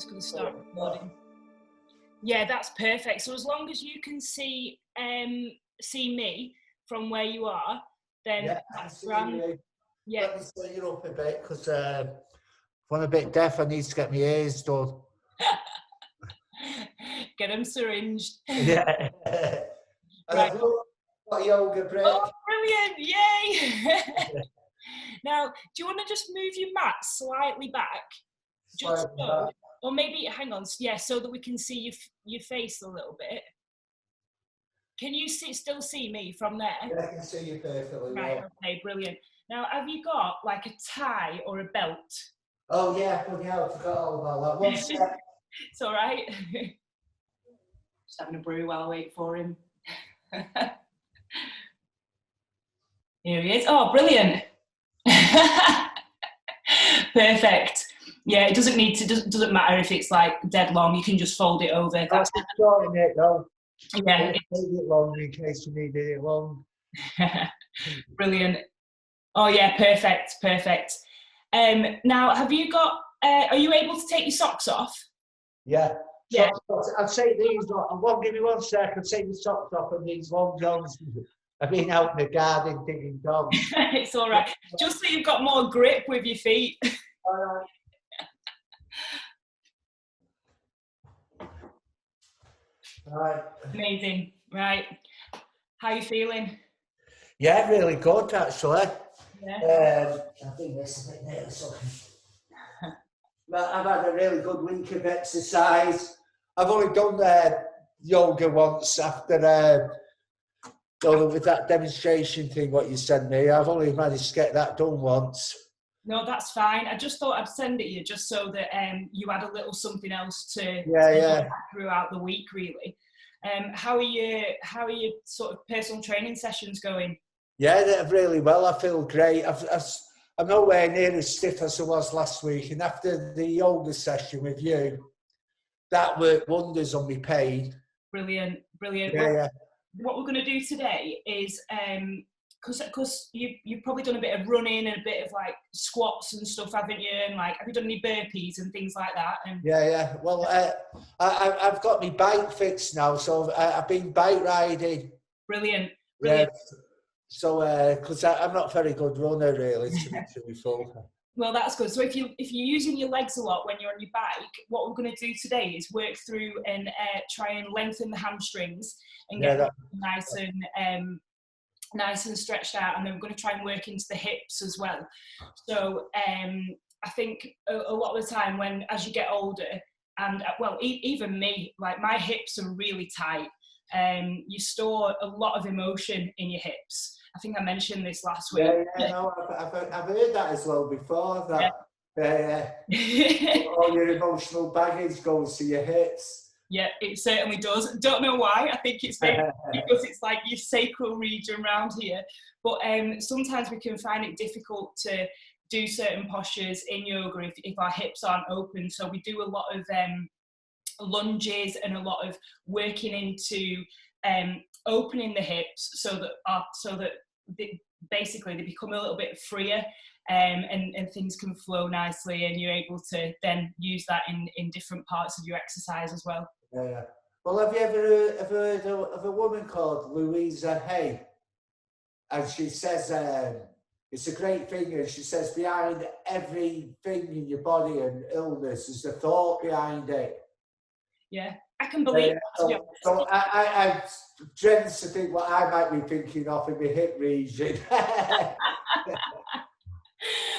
just going to start recording. Yeah, that's perfect. So as long as you can see me from where you are, then that's grand. Yeah. Let me set you up a bit because if I'm a bit deaf, I need to get my ears done. Get them syringed. Yeah. And right. I've got a yoga break. Oh, brilliant! Yay! Now, do you want to just move your mat slightly back? Just so, or maybe, hang on, yeah, so that we can see your face a little bit. Can you still see me from there? Yeah, I can see you perfectly. Right, well. Okay, brilliant. Now, have you got like a tie or a belt? Oh, yeah, I forgot all about that. One sec. It's all right. Just having a brew while I wait for him. Here he is. Oh, brilliant. Perfect. Yeah, it doesn't need to, doesn't matter if it's like dead long, you can just fold it over. That's shorting it though. Yeah. Leave it long in case you need it long. Brilliant. Oh yeah, perfect, perfect. Now, have you got, are you able to take your socks off? Yeah. Yeah. So, I'll take these off. Give me 1 sec. I'll take the socks off and these long johns. I've been out in the garden digging dogs. It's all right. Just so you've got more grip with your feet. All right. All right. Amazing. Right. How are you feeling? Yeah, really good actually. Yeah. I think this a bit near something. But I've had a really good week of exercise. I've only done yoga once after with that demonstration thing what you sent me. I've only managed to get that done once. No, that's fine. I just thought I'd send it you just so that you had a little something else to throughout the week, really. How are your sort of personal training sessions going? Yeah, they're really well. I feel great. I'm nowhere near as stiff as I was last week, and after the yoga session with you, that worked wonders on my pain. Brilliant, brilliant. Yeah, yeah. What we're going to do today is because you've probably done a bit of running and a bit of like squats and stuff, haven't you? And like, have you done any burpees and things like that? And yeah. Well, I've got my bike fixed now, so I've been bike riding. Brilliant. Brilliant. Yeah. So, because I'm not a very good runner, really, to be full. Well, that's good. So if you're using your legs a lot when you're on your bike, what we're going to do today is work through and try and lengthen the hamstrings and get them nice and stretched out, and then we're going to try and work into the hips as well. So I think a lot of the time as you get older, and well, even me, like my hips are really tight. You store a lot of emotion in your hips. I think I mentioned this last week. Yeah, no, I've heard that as well before. That all your emotional baggage goes to your hips. Yeah, it certainly does. Don't know why. I think it's because it's like your sacral region around here. But sometimes we can find it difficult to do certain postures in yoga if our hips aren't open. So we do a lot of lunges and a lot of working into opening the hips so that basically they become a little bit freer and things can flow nicely, and you're able to then use that in different parts of your exercise as well. Yeah. Well, have you ever heard of a woman called Louisa Hay? And she says it's a great thing, and she says behind everything in your body and illness is the thought behind it. Yeah, I can believe that. So I dread to think what I might be thinking of in my hip region.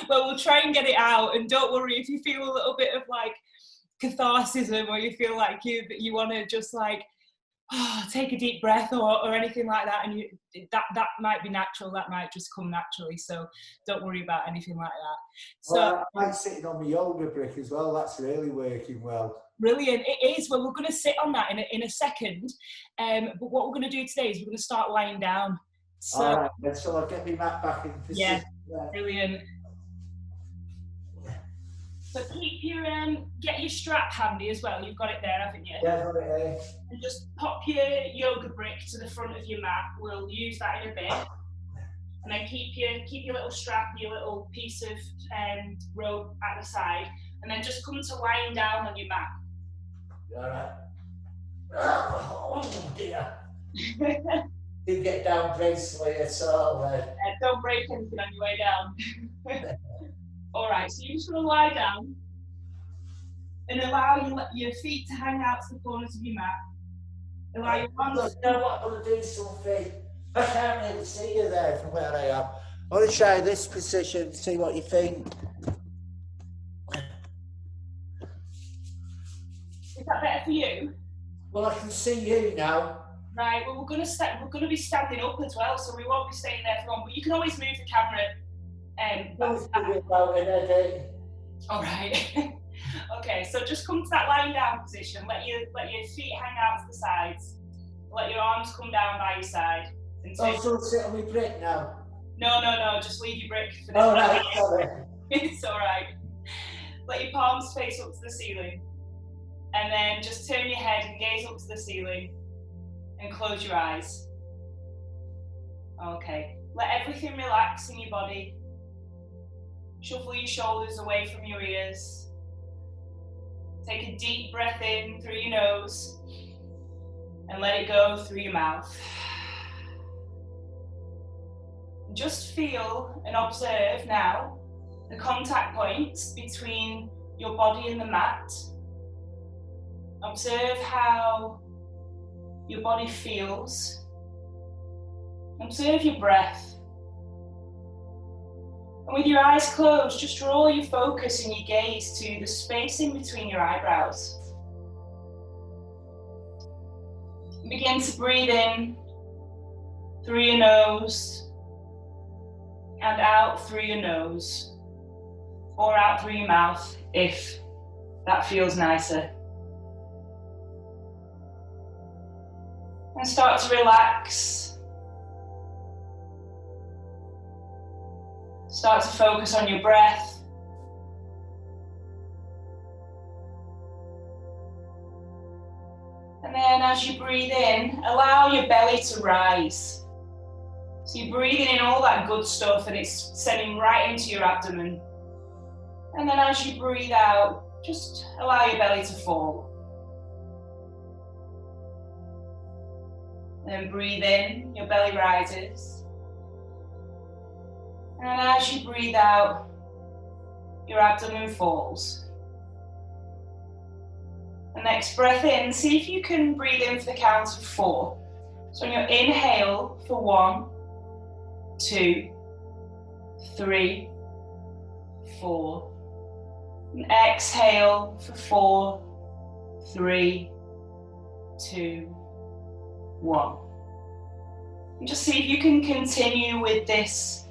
Well, we'll try and get it out, and don't worry if you feel a little bit of like catharsis, or you feel like you want to just like take a deep breath or anything like that, and that might be natural, that might just come naturally, so don't worry about anything like that. So well, I like sitting on my yoga brick as well. That's really working well. Brilliant, it is. Well, we're going to sit on that in a second, but what we're going to do today is we're going to start lying down. So, all right, then, so I'll get my mat back in position. Yeah, brilliant. So get your strap handy as well. You've got it there, haven't you? Yeah, I've got it here. And just pop your yoga brick to the front of your mat. We'll use that in a bit. And then keep your little strap, your little piece of rope at the side. And then just come to lying down on your mat. You all right? Oh dear. You get down gracefully, it's all right. Don't break anything on your way down. All right, so you're just going to lie down and allow your feet to hang out to the corners of your mat. Allow your hands. You know what I'm going to do, Sophie? I can't really see you there from where I am. I want to try this position, see what you think. Is that better for you? Well, I can see you now. Right, well, we're going to be standing up as well, so we won't be staying there for long, but you can always move the camera. All right. Okay, so just come to that lying down position. Let your feet hang out to the sides. Let your arms come down by your side. So sit on my brick now? No, just leave your brick for this. All right, sorry. It's all right. Let your palms face up to the ceiling. And then just turn your head and gaze up to the ceiling. And close your eyes. Okay. Let everything relax in your body. Shuffle your shoulders away from your ears. Take a deep breath in through your nose and let it go through your mouth. Just feel and observe now the contact points between your body and the mat. Observe how your body feels. Observe your breath. And with your eyes closed, just draw your focus and your gaze to the space in between your eyebrows. Begin to breathe in through your nose and out through your nose, or out through your mouth if that feels nicer. And start to relax. Start to focus on your breath. And then as you breathe in, allow your belly to rise. So you're breathing in all that good stuff and it's sending right into your abdomen. And then as you breathe out, just allow your belly to fall. Then breathe in, your belly rises. And as you breathe out, your abdomen falls. The next breath in, see if you can breathe in for the count of 4. So on your inhale for 1, 2, 3, 4. And exhale for 4, 3, 2, 1. And just see if you can continue with this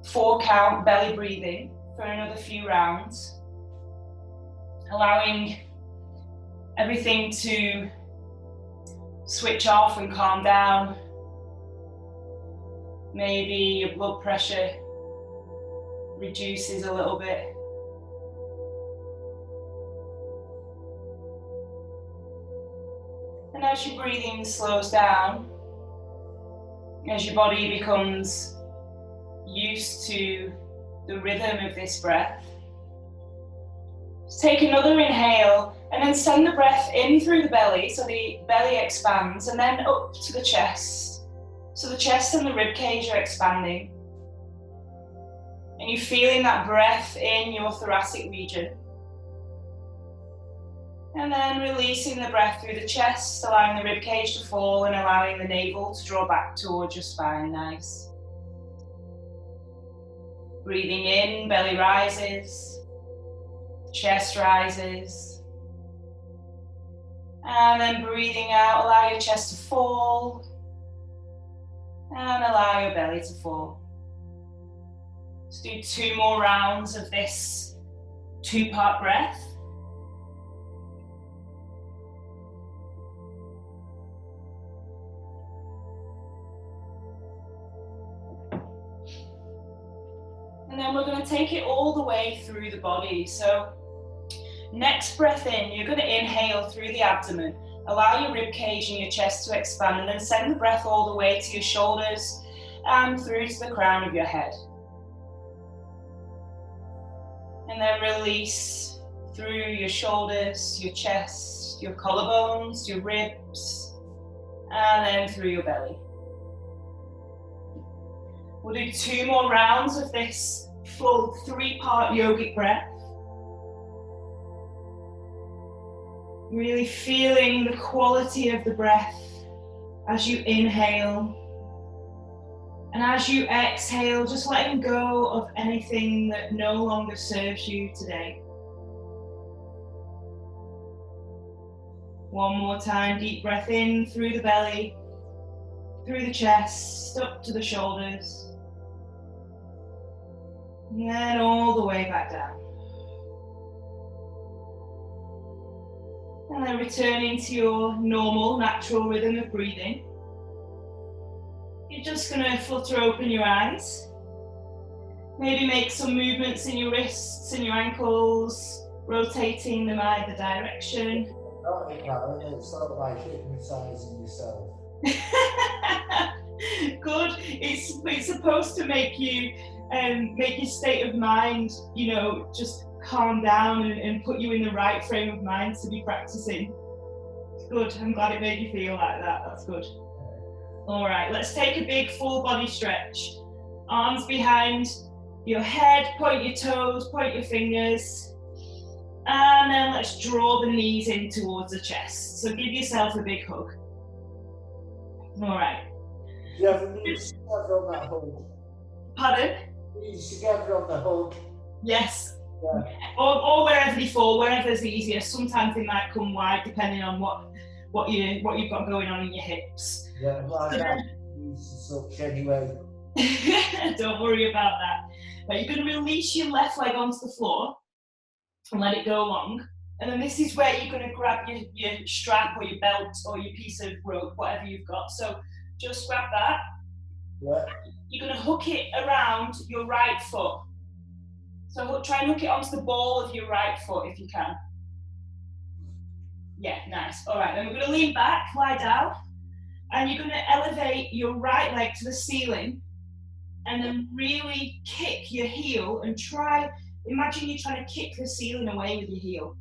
4 count belly breathing for another few rounds, allowing everything to switch off and calm down. Maybe your blood pressure reduces a little bit. And as your breathing slows down, as your body becomes used to the rhythm of this breath, just take another inhale and then send the breath in through the belly, so the belly expands, and then up to the chest. So the chest and the rib cage are expanding. And you're feeling that breath in your thoracic region. And then releasing the breath through the chest, allowing the rib cage to fall and allowing the navel to draw back towards your spine. Nice. Breathing in, belly rises, chest rises. And then breathing out, allow your chest to fall and allow your belly to fall. Let's do 2 more rounds of this 2-part breath. And then we're going to take it all the way through the body. So next breath in, you're going to inhale through the abdomen. Allow your rib cage and your chest to expand, and then send the breath all the way to your shoulders and through to the crown of your head. And then release through your shoulders, your chest, your collarbones, your ribs, and then through your belly. We'll do 2 more rounds of this full 3-part yogic breath. Really feeling the quality of the breath as you inhale. And as you exhale, just letting go of anything that no longer serves you today. One more time, deep breath in through the belly, through the chest, up to the shoulders. And then all the way back down. And then returning to your normal, natural rhythm of breathing. You're just going to flutter open your eyes. Maybe make some movements in your wrists and your ankles, rotating them either direction. It's sort of like hypnotising yourself. Good. It's supposed to make your state of mind, you know, just calm down and put you in the right frame of mind to be practicing. Good. I'm glad it made you feel like that. That's good. All right. Let's take a big full body stretch. Arms behind your head. Point your toes. Point your fingers. And then let's draw the knees in towards the chest. So give yourself a big hug. All right. Do you have the knees together on that hug? Pardon? Knees together on the hug. Yes. Yeah. Or wherever they fall, wherever's easier. Sometimes they might come wide depending on what you've got going on in your hips. Yeah, like that. Knees and such anyway. Don't worry about that. But you're going to release your left leg onto the floor and let it go along. And then this is where you're going to grab your strap or your belt or your piece of rope, whatever you've got. So just grab that. Yeah. You're going to hook it around your right foot. So try and hook it onto the ball of your right foot if you can. Yeah, nice. All right, then we're going to lean back, lie down, and you're going to elevate your right leg to the ceiling and then really kick your heel and imagine you're trying to kick the ceiling away with your heel.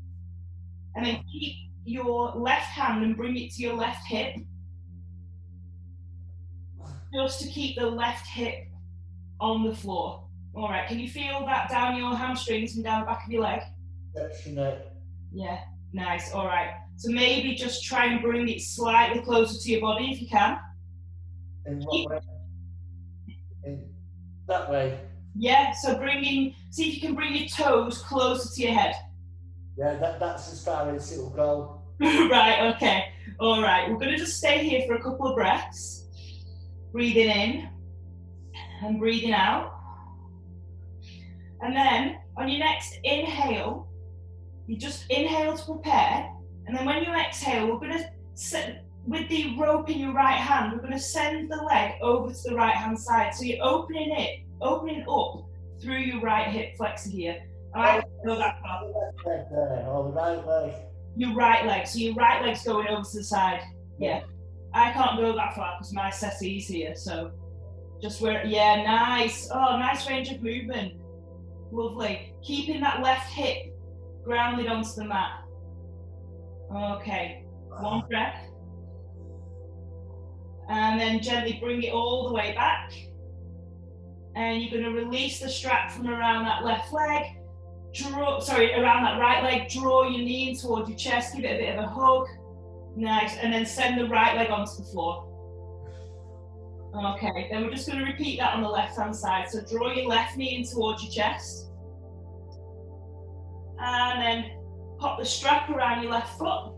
And then keep your left hand and bring it to your left hip. Just to keep the left hip on the floor. All right, can you feel that down your hamstrings and down the back of your leg? Definitely. Yeah, nice, all right. So maybe just try and bring it slightly closer to your body if you can. In what way? In that way. Yeah, so see if you can bring your toes closer to your head. Yeah, that's as far as it'll go. Right, okay. All right, we're going to just stay here for a couple of breaths. Breathing in and breathing out. And then on your next inhale, you just inhale to prepare. And then when you exhale, we're going to, with the rope in your right hand, we're going to send the leg over to the right hand side. So you're opening up through your right hip flexor here. I can't go that far. The right leg. Your right leg. So your right leg's going over to the side. Yeah. I can't go that far because my settee's here. So just yeah, nice. Oh, nice range of movement. Lovely. Keeping that left hip grounded onto the mat. Okay. One breath. And then gently bring it all the way back. And you're going to release the strap from around that left leg. Around that right leg. Draw your knee in towards your chest. Give it a bit of a hug. Nice. And then send the right leg onto the floor. Okay. Then we're just going to repeat that on the left hand side. So draw your left knee in towards your chest. And then pop the strap around your left foot.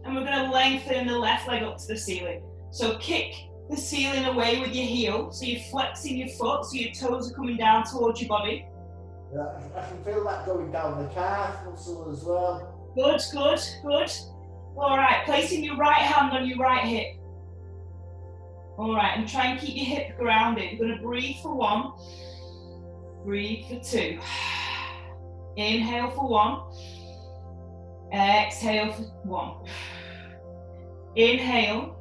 And we're going to lengthen the left leg up to the ceiling. So kick the ceiling away with your heel. So you're flexing your foot, so your toes are coming down towards your body. Yeah, I can feel that going down the calf muscle as well. Good, good, good. All right, placing your right hand on your right hip. All right, and try and keep your hip grounded. You're going to breathe for 1. Breathe for 2. Inhale for 1. Exhale for 1. Inhale.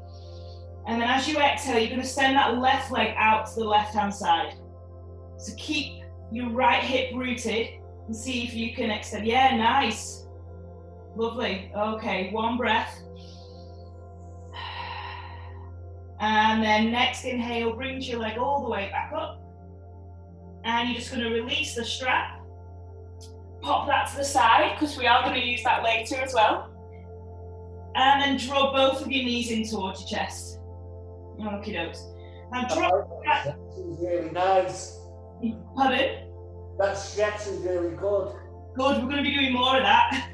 And then as you exhale, you're going to send that left leg out to the left-hand side. So keep your right hip rooted And see if you can extend. Yeah, nice. Lovely. Okay, one breath. And then next inhale brings your leg all the way back up. And you're just going to release the strap. Pop that to the side, because we are going to use that later as well. And then draw both of your knees in towards your chest. Okie dokes. Now drop that. That is really nice. Pardon? That stretch is really good. Good, we're going to be doing more of that.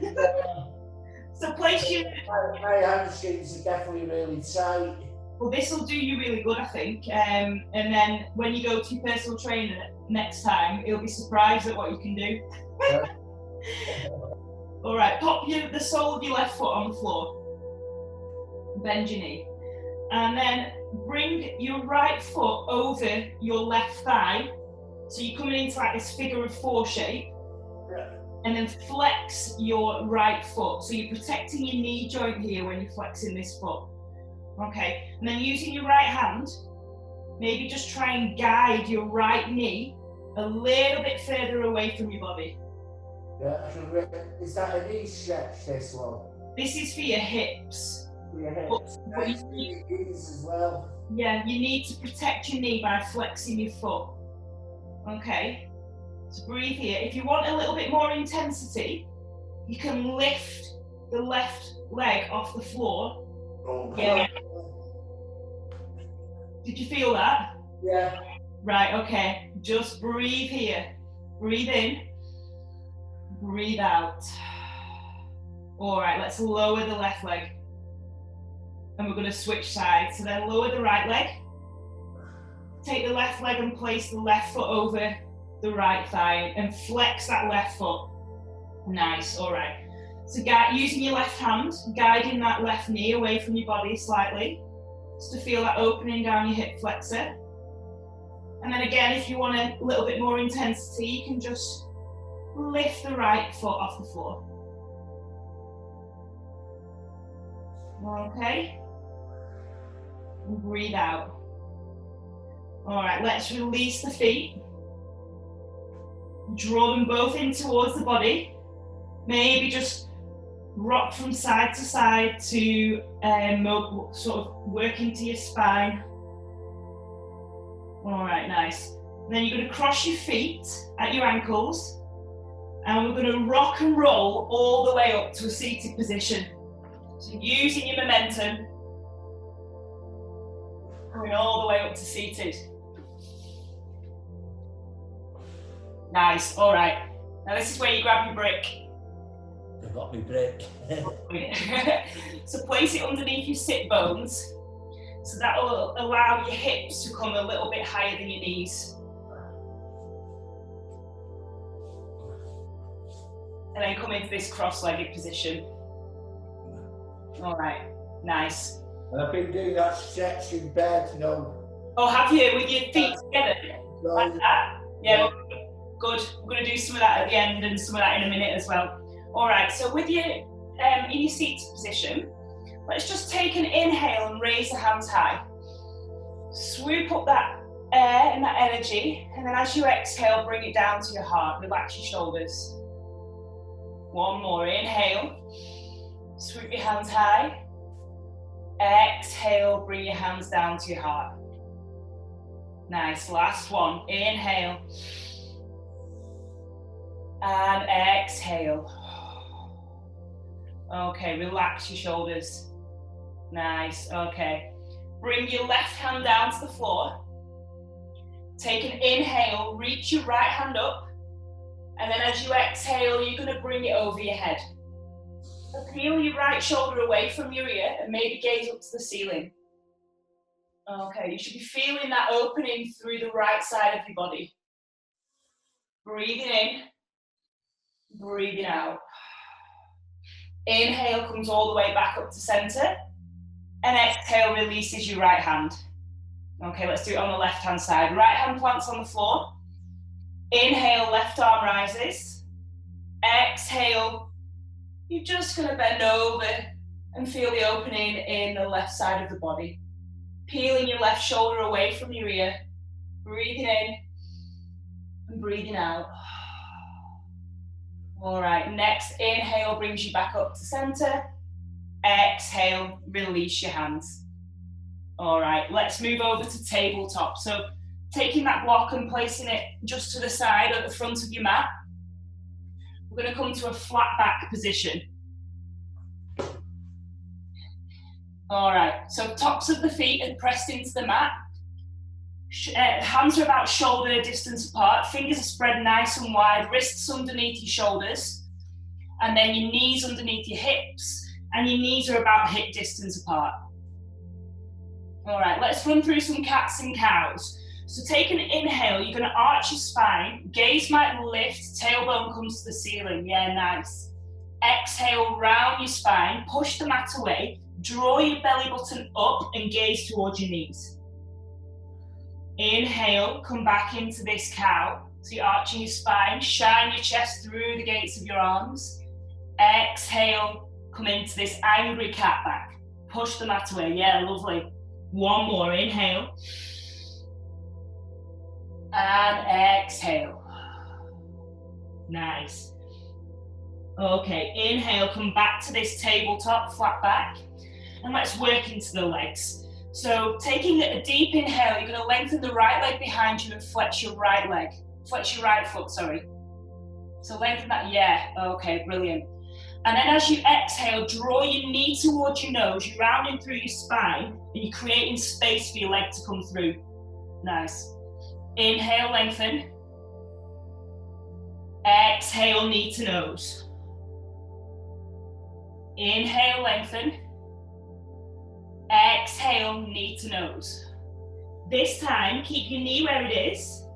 So place your... My hamstrings are definitely really tight. Well, this will do you really good, I think. And then when you go to your personal trainer next time, he'll be surprised at what you can do. Yeah. All right, pop the sole of your left foot on the floor. Bend your knee. And then bring your right foot over your left thigh. So you're coming into like this figure of four shape. Yeah. And then flex your right foot. So you're protecting your knee joint here when you're flexing this foot. Okay, and then using your right hand, maybe just try and guide your right knee a little bit further away from your body. Yeah, is that a knee stretch, this one? This is for your hips. For your hips. But Nice for your knees as well. Yeah, you need to protect your knee by flexing your foot. Okay, so breathe here. If you want a little bit more intensity, you can lift the left leg off the floor. Oh, Yeah. Did you feel that? Yeah. Right, okay. Just breathe here. Breathe in. Breathe out. All right, let's lower the left leg. And we're going to switch sides. So then lower the right leg. Take the left leg and place the left foot over the right thigh and flex that left foot. Nice, all right. So using your left hand, guiding that left knee away from your body slightly, just to feel that opening down your hip flexor. And then again, if you want a little bit more intensity, you can just lift the right foot off the floor. Okay. And breathe out. All right, let's release the feet. Draw them both in towards the body. Maybe just rock from side to side to sort of work into your spine. All right, nice. And then you're going to cross your feet at your ankles, and we're going to rock and roll all the way up to a seated position. So using your momentum, going all the way up to seated. Nice, all right. Now this is where you grab your brick. I've got my brick. So place it underneath your sit bones. So that will allow your hips to come a little bit higher than your knees. And then come into this cross-legged position. All right, nice. And I've been doing that stretch in bed, you know. Oh, have you? With your feet together? Like that? Yeah, good. We're going to do some of that at the end and some of that in a minute as well. All right, so with you in your seated position, let's just take an inhale and raise the hands high. Swoop up that air and that energy, and then as you exhale, bring it down to your heart. Relax your shoulders. One more, inhale. Swoop your hands high. Exhale, bring your hands down to your heart. Nice, last one. Inhale. And exhale. Okay, relax your shoulders. Nice, okay. Bring your left hand down to the floor. Take an inhale, reach your right hand up. And then as you exhale, you're going to bring it over your head. So peel your right shoulder away from your ear and maybe gaze up to the ceiling. Okay, you should be feeling that opening through the right side of your body. Breathing in, breathing out. Inhale comes all the way back up to center, and exhale releases your right hand. Okay, let's do it on the left hand side. Right hand plants on the floor. Inhale, left arm rises. Exhale, you're just going to bend over and feel the opening in the left side of the body. Peeling your left shoulder away from your ear. Breathing in and breathing out. All right, next inhale brings you back up to center. Exhale, release your hands. All right, let's move over to tabletop. So taking that block and placing it just to the side at the front of your mat. We're going to come to a flat back position. All right, so tops of the feet are pressed into the mat. Hands are about shoulder distance apart. Fingers are spread nice and wide. Wrists underneath your shoulders. And then your knees underneath your hips. And your knees are about hip distance apart. All right, let's run through some cats and cows. So take an inhale, you're gonna arch your spine, gaze might lift, tailbone comes to the ceiling, yeah, nice. Exhale, round your spine, push the mat away, draw your belly button up and gaze towards your knees. Inhale, come back into this cow. So you're arching your spine, shine your chest through the gates of your arms. Exhale, come into this angry cat back. Push the mat away, yeah, lovely. One more, inhale. And exhale. Nice. Okay, inhale, come back to this tabletop, flat back. And let's work into the legs. So taking a deep inhale, you're going to lengthen the right leg behind you and flex your right leg. Flex your right foot, sorry. So lengthen that, yeah, okay, brilliant. And then as you exhale, draw your knee towards your nose, you're rounding through your spine, and you're creating space for your leg to come through. Nice. Inhale, lengthen. Exhale, knee to nose. Inhale, lengthen. Exhale, knee to nose. This time, keep your knee where it is.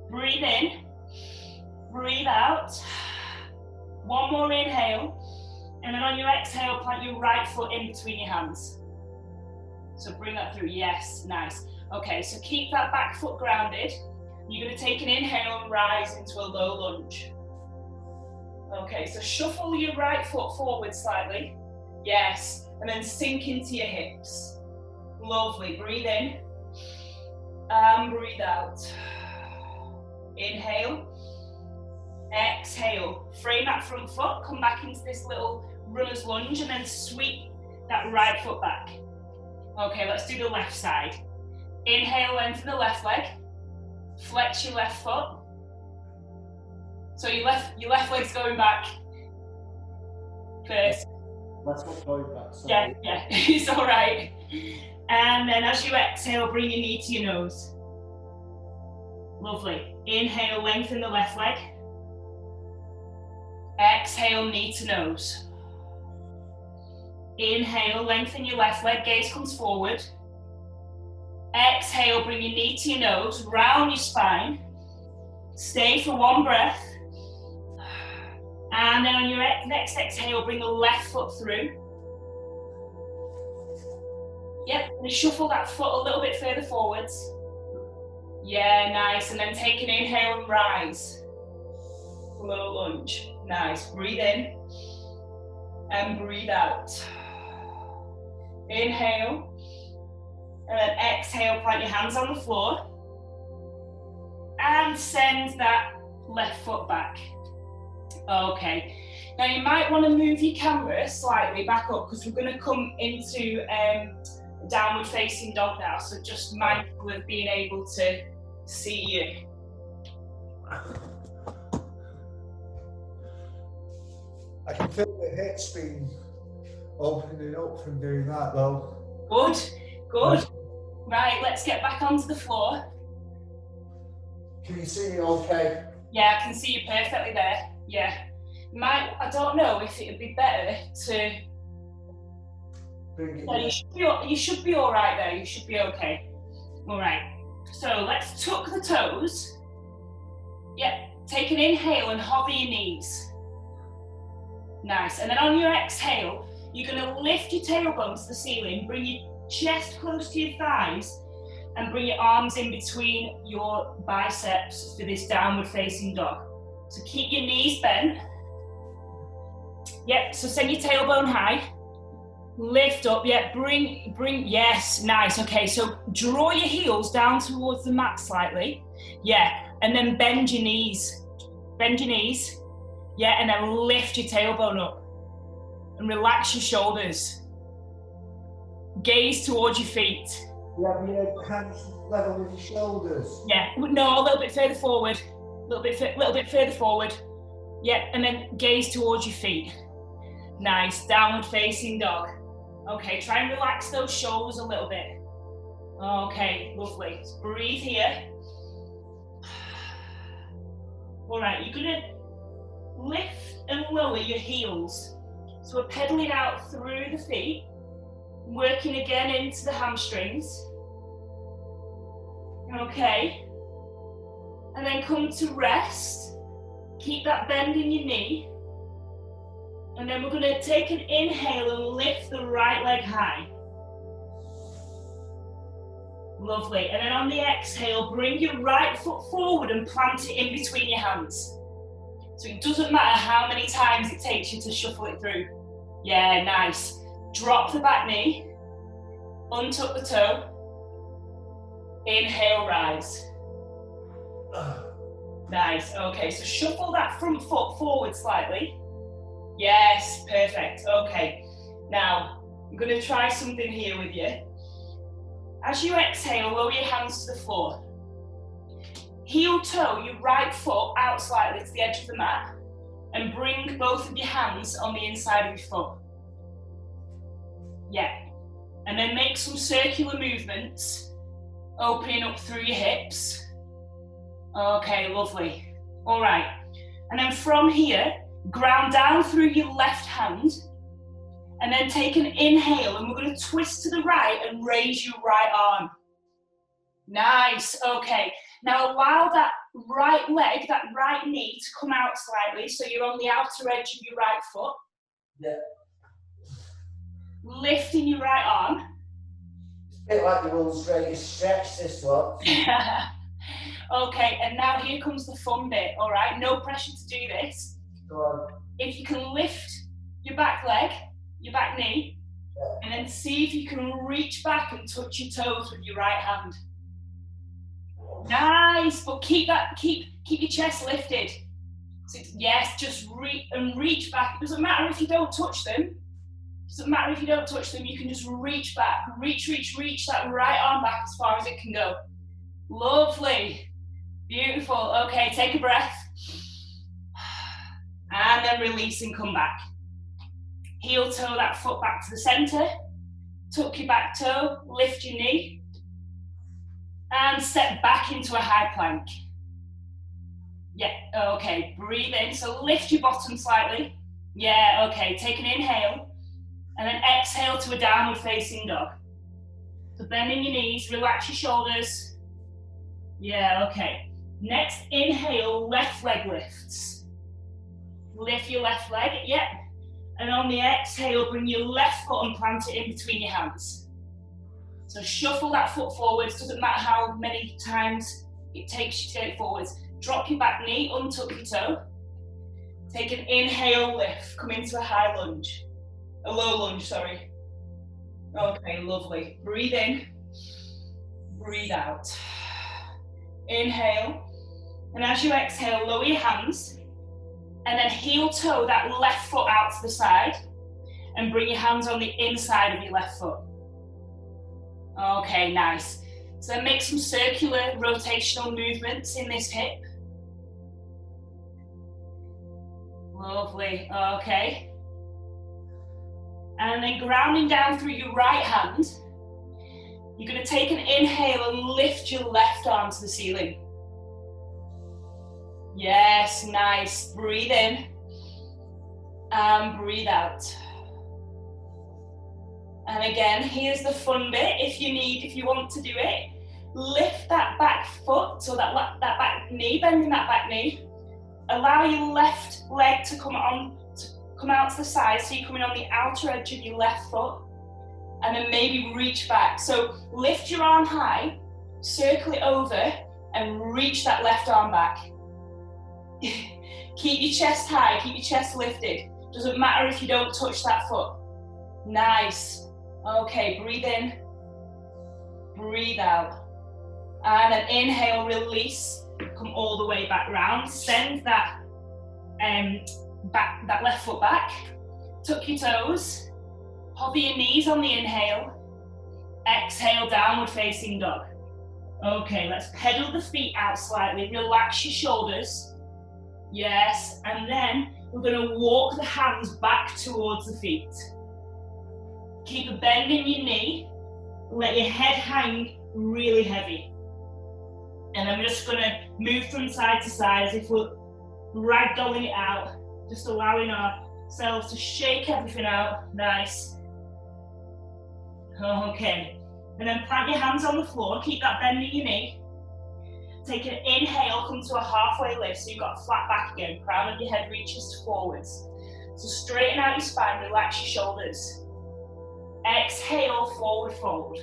Breathe in. Breathe out. One more inhale. And then on your exhale, plant your right foot in between your hands. So bring that through, yes, nice. Okay, so keep that back foot grounded. You're gonna take an inhale and rise into a low lunge. Okay, so shuffle your right foot forward slightly. Yes, and then sink into your hips. Lovely, breathe in. And breathe out. Inhale. Exhale. Frame that front foot, come back into this little runner's lunge and then sweep that right foot back. Okay, let's do the left side. Inhale, lengthen the left leg. Flex your left foot. So your left leg's going back first. Left foot going back. Sorry. Yeah, it's all right. And then as you exhale, bring your knee to your nose. Lovely. Inhale, lengthen the left leg. Exhale, knee to nose. Inhale, lengthen your left leg, gaze comes forward. Exhale, bring your knee to your nose, round your spine. Stay for one breath. And then on your next exhale, bring the left foot through. Yep, and shuffle that foot a little bit further forwards. Yeah, nice. And then take an inhale and rise. Low lunge. Nice. Breathe in. And breathe out. Inhale. And then exhale, plant your hands on the floor. And send that left foot back. Okay. Now you might want to move your camera slightly back up because we're going to come into downward facing dog now. So just mindful of being able to see you. I can feel the hips being opening up from doing that though. Good, good. Right, let's get back onto the floor. Can you see me okay? Yeah, I can see you perfectly there. Yeah. I don't know if it would be better to... Bring it No, you should be all right there. You should be okay. All right. So let's tuck the toes. Yep. Take an inhale and hover your knees. Nice. And then on your exhale, you're going to lift your tailbone to the ceiling, bring your chest close to your thighs, and bring your arms in between your biceps for this downward facing dog. So keep your knees bent. Yep, so send your tailbone high. Lift up, yeah, bring, yes, nice. Okay, so draw your heels down towards the mat slightly. Yeah, and then bend your knees. Bend your knees. Yeah, and then lift your tailbone up and relax your shoulders. Gaze towards your feet. You have your hands level with your shoulders. Yeah, no, a little bit further forward. A little bit further forward. Yeah, and then gaze towards your feet. Nice, downward facing dog. Okay, try and relax those shoulders a little bit. Okay, lovely. Breathe here. All right, you're gonna lift and lower your heels. So we're pedaling out through the feet, working again into the hamstrings. Okay. And then come to rest. Keep that bend in your knee. And then we're gonna take an inhale and lift the right leg high. Lovely. And then on the exhale, bring your right foot forward and plant it in between your hands. So it doesn't matter how many times it takes you to shuffle it through. Yeah, nice. Drop the back knee, untuck the toe, inhale, rise. Nice, okay, so shuffle that front foot forward slightly. Yes, perfect, okay. Now, I'm gonna try something here with you. As you exhale, lower your hands to the floor. Heel toe your right foot out slightly to the edge of the mat and bring both of your hands on the inside of your foot. Yeah. And then make some circular movements, opening up through your hips. Okay, lovely. All right. And then from here, ground down through your left hand and then take an inhale and we're going to twist to the right and raise your right arm. Nice, okay. Now allow that right leg, that right knee to come out slightly so you're on the outer edge of your right foot. Yeah. Lifting your right arm. It's a bit like the world's greatest stretch, this one. Okay, and now here comes the fun bit, all right? No pressure to do this. Go on. If you can lift your back leg, your back knee, Yeah. and then see if you can reach back and touch your toes with your right hand. Nice, but keep your chest lifted. So yes, just reach back. It doesn't matter if you don't touch them. Doesn't matter if you don't touch them, you can just reach back. Reach that right arm back as far as it can go. Lovely. Beautiful. Okay, take a breath. And then release and come back. Heel toe that foot back to the center. Tuck your back toe, lift your knee. And step back into a high plank. Yeah, okay, breathe in. So lift your bottom slightly. Yeah, okay, take an inhale. And then exhale to a downward facing dog. So bending your knees, relax your shoulders. Yeah, okay. Next, inhale, left leg lifts. Lift your left leg, yeah. And on the exhale, bring your left foot and plant it in between your hands. So shuffle that foot forwards, doesn't matter how many times it takes you to get it forwards. Drop your back knee, untuck your toe. Take an inhale, lift, come into a high lunge. A low lunge, sorry. Okay, lovely. Breathe in, breathe out. Inhale, and as you exhale, lower your hands, and then heel toe that left foot out to the side, and bring your hands on the inside of your left foot. Okay, nice. So then make some circular rotational movements in this hip. Lovely, okay. And then grounding down through your right hand, you're going to take an inhale and lift your left arm to the ceiling. Yes, nice. Breathe in and breathe out. And again, here's the fun bit. If you want to do it, lift that back foot, so that back knee, bending that back knee. Allow your left leg to come out to the side, so you're coming on the outer edge of your left foot, and then maybe reach back. So lift your arm high, circle it over, and reach that left arm back. Keep your chest high, keep your chest lifted. Doesn't matter if you don't touch that foot. Nice. Okay, breathe in, breathe out. And then inhale, release, come all the way back round. Send that back, that left foot back. Tuck your toes. Hover your knees on the inhale. Exhale, downward facing dog. Okay, let's pedal the feet out slightly. Relax your shoulders. Yes, and then we're going to walk the hands back towards the feet. Keep a bend in your knee. Let your head hang really heavy. And I'm just going to move from side to side as if we're ragdolling it out. Just allowing ourselves to shake everything out. Nice. Okay. And then plant your hands on the floor. Keep that bend in your knee. Take an inhale, come to a halfway lift. So you've got a flat back again. Crown of your head reaches forwards. So straighten out your spine, relax your shoulders. Exhale, forward fold.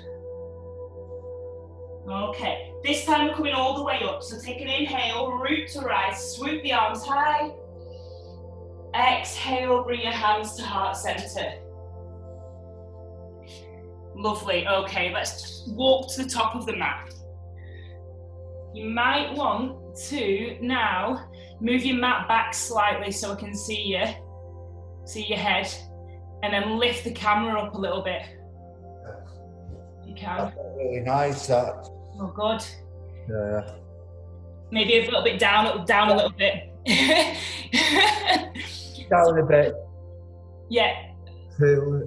Okay, this time we're coming all the way up. So take an inhale, root to rise, swoop the arms high. Exhale, bring your hands to heart center. Lovely, okay, let's walk to the top of the mat. You might want to now move your mat back slightly so I can see your head, and then lift the camera up a little bit. You can. That's really nice, that. Oh, good. Yeah. Maybe a little bit down a little bit. Down a bit. Yeah.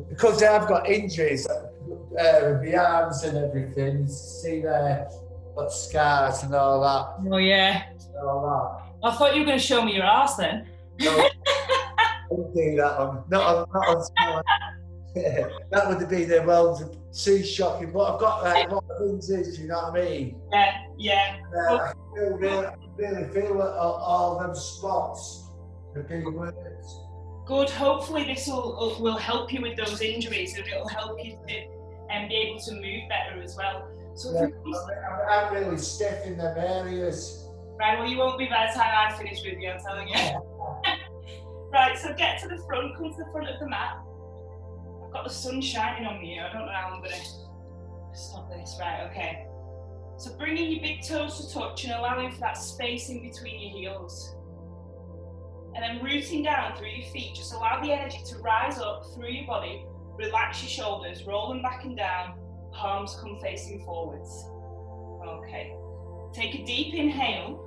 Because I've got injuries with the arms and everything. See there, got scars and all that. Oh yeah. All that. I thought you were going to show me your arse then. No, don't do that one. Not on sport. That would have been the world's too shocking. But I've got a lot of injuries, you know what I mean? Yeah. I really feel that all them spots have been worked. Good. Hopefully this will help you with those injuries, and it'll help you to be able to move better as well. So yeah, I'm really stiff in them areas. Right, well you won't be by the time I finish with you, I'm telling you. Right, so get to the front, come to the front of the mat. I've got the sun shining on me here, I don't know how I'm going to stop this. Right, okay. So bringing your big toes to touch and allowing for that space in between your heels. And then rooting down through your feet, just allow the energy to rise up through your body, relax your shoulders, roll them back and down, palms come facing forwards. Okay. Take a deep inhale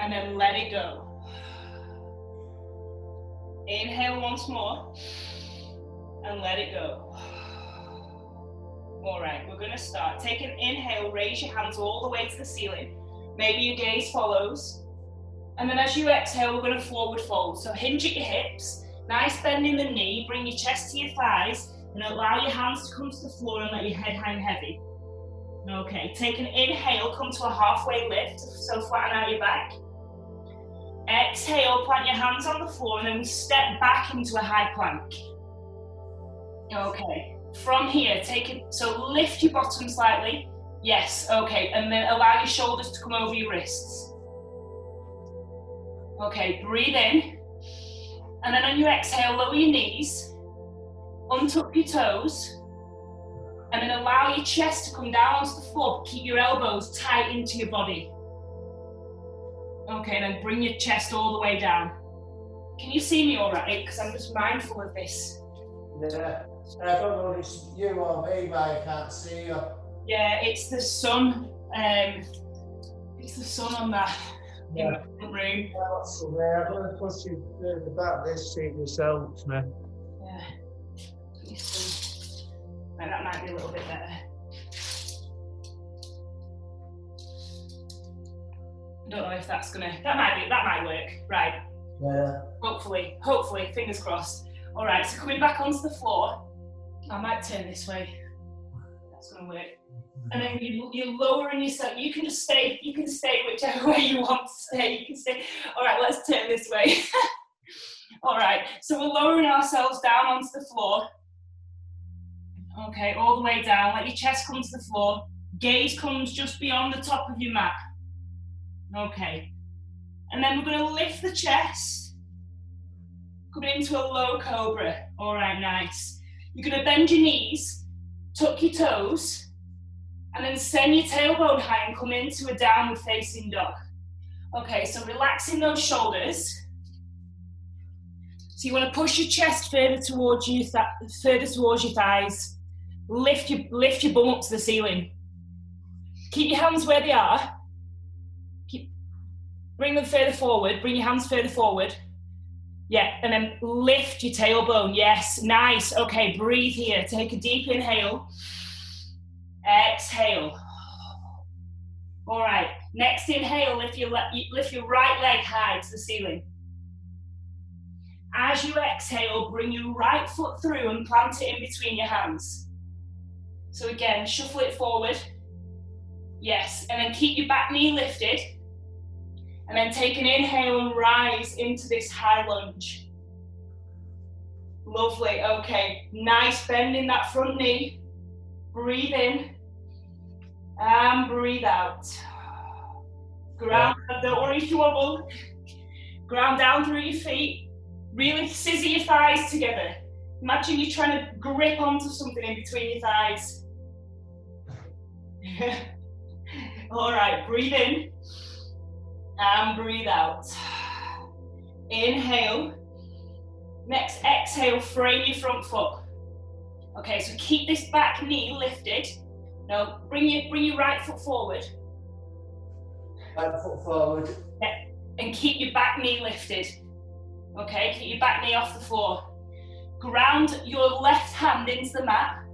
and then let it go. Inhale once more and let it go. All right, we're going to start. Take an inhale, raise your hands all the way to the ceiling. Maybe your gaze follows. And then as you exhale, we're going to forward fold. So hinge at your hips, nice bend in the knee, bring your chest to your thighs, and allow your hands to come to the floor and let your head hang heavy. Okay, take an inhale, come to a halfway lift, so flatten out your back. Exhale, plant your hands on the floor, and then we step back into a high plank. Okay, from here, so lift your bottom slightly. Yes, okay, and then allow your shoulders to come over your wrists. Okay, breathe in, and then on your exhale, lower your knees, untuck your toes, and then allow your chest to come down onto the floor, but keep your elbows tight into your body. Okay, and then bring your chest all the way down. Can you see me all right? Because I'm just mindful of this. Yeah, I don't know if it's you or me, but I can't see you. Yeah, it's the sun. It's the sun on that. In the front room. Yeah, that's the way. I'm going to push you through the back of this seat yourself, man. Yeah. Right, that might be a little bit better. I don't know if that's gonna. That might work. Right. Yeah. Hopefully, fingers crossed. All right. So coming back onto the floor, I might turn this way. That's gonna work. And then you're lowering yourself. You can just stay. You can stay whichever way you want to stay. You can stay. All right, let's turn this way. All right. So we're lowering ourselves down onto the floor. Okay, all the way down. Let your chest come to the floor. Gaze comes just beyond the top of your mat. Okay. And then we're going to lift the chest. Come into a low cobra. All right, nice. You're going to bend your knees, tuck your toes, and then send your tailbone high and come into a downward facing dog. Okay, so relaxing those shoulders. So you want to push your chest further towards your thighs. Lift your bum up to the ceiling. Keep your hands where they are. Bring them further forward. Bring your hands further forward. Yeah, and then lift your tailbone. Yes, nice. Okay, breathe here. Take a deep inhale. Exhale. All right, next inhale, lift your right leg high to the ceiling. As you exhale, bring your right foot through and plant it in between your hands. So again, shuffle it forward. Yes, and then keep your back knee lifted. And then take an inhale and rise into this high lunge. Lovely, okay. Nice bend in that front knee. Breathe in. And breathe out. Ground, don't worry if you wobble. Ground down through your feet. Really scissor your thighs together. Imagine you're trying to grip onto something in between your thighs. All right, breathe in. And breathe out. Inhale. Next exhale, frame your front foot. Okay, so keep this back knee lifted. Now bring your right foot forward. Right foot forward. Yeah. And keep your back knee lifted. Okay, keep your back knee off the floor. Ground your left hand into the mat.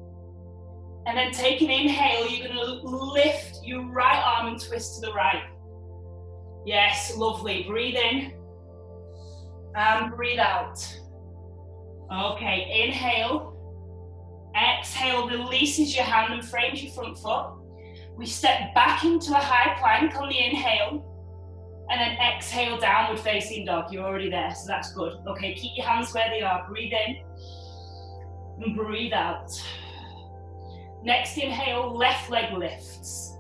And then take an inhale, you're going to lift your right arm and twist to the right. Yes, lovely. Breathe in and breathe out. Okay, inhale. Exhale, releases your hand and frames your front foot. We step back into a high plank on the inhale. And then exhale, downward facing dog. You're already there, so that's good. Okay, keep your hands where they are. Breathe in and breathe out. Next inhale, left leg lifts.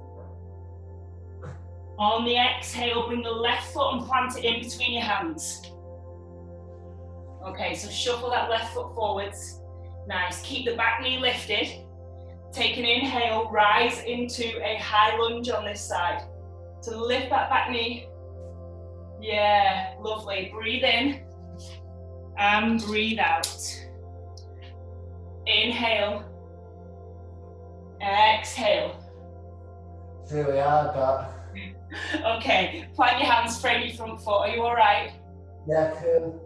On the exhale, bring the left foot and plant it in between your hands. Okay, so shuffle that left foot forwards. Nice, keep the back knee lifted. Take an inhale, rise into a high lunge on this side. So lift that back knee. Yeah, lovely. Breathe in and breathe out. Inhale. Exhale. It's really hard, that. Okay, plant your hands, frame your front foot. Are you all right? Yeah, cool.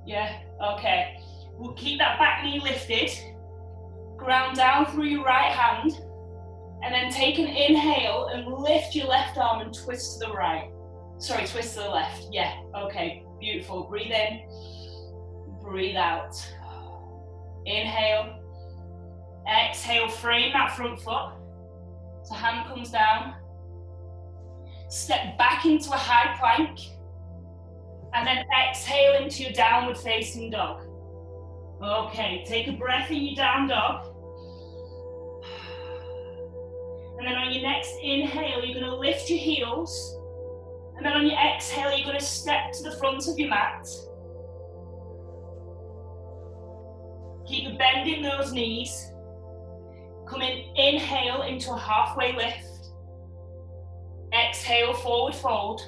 Yeah, okay. We'll keep that back knee lifted. Ground down through your right hand. And then take an inhale and lift your left arm and twist to the right. Sorry, twist to the left. Yeah, okay, beautiful. Breathe in, breathe out. Inhale. Exhale, frame that front foot. So hand comes down. Step back into a high plank. And then exhale into your downward facing dog. Okay, take a breath in your down dog. And then on your next inhale, you're going to lift your heels. And then on your exhale, you're going to step to the front of your mat. Keep a bend in those knees. Come in, inhale into a halfway lift. Exhale, forward fold.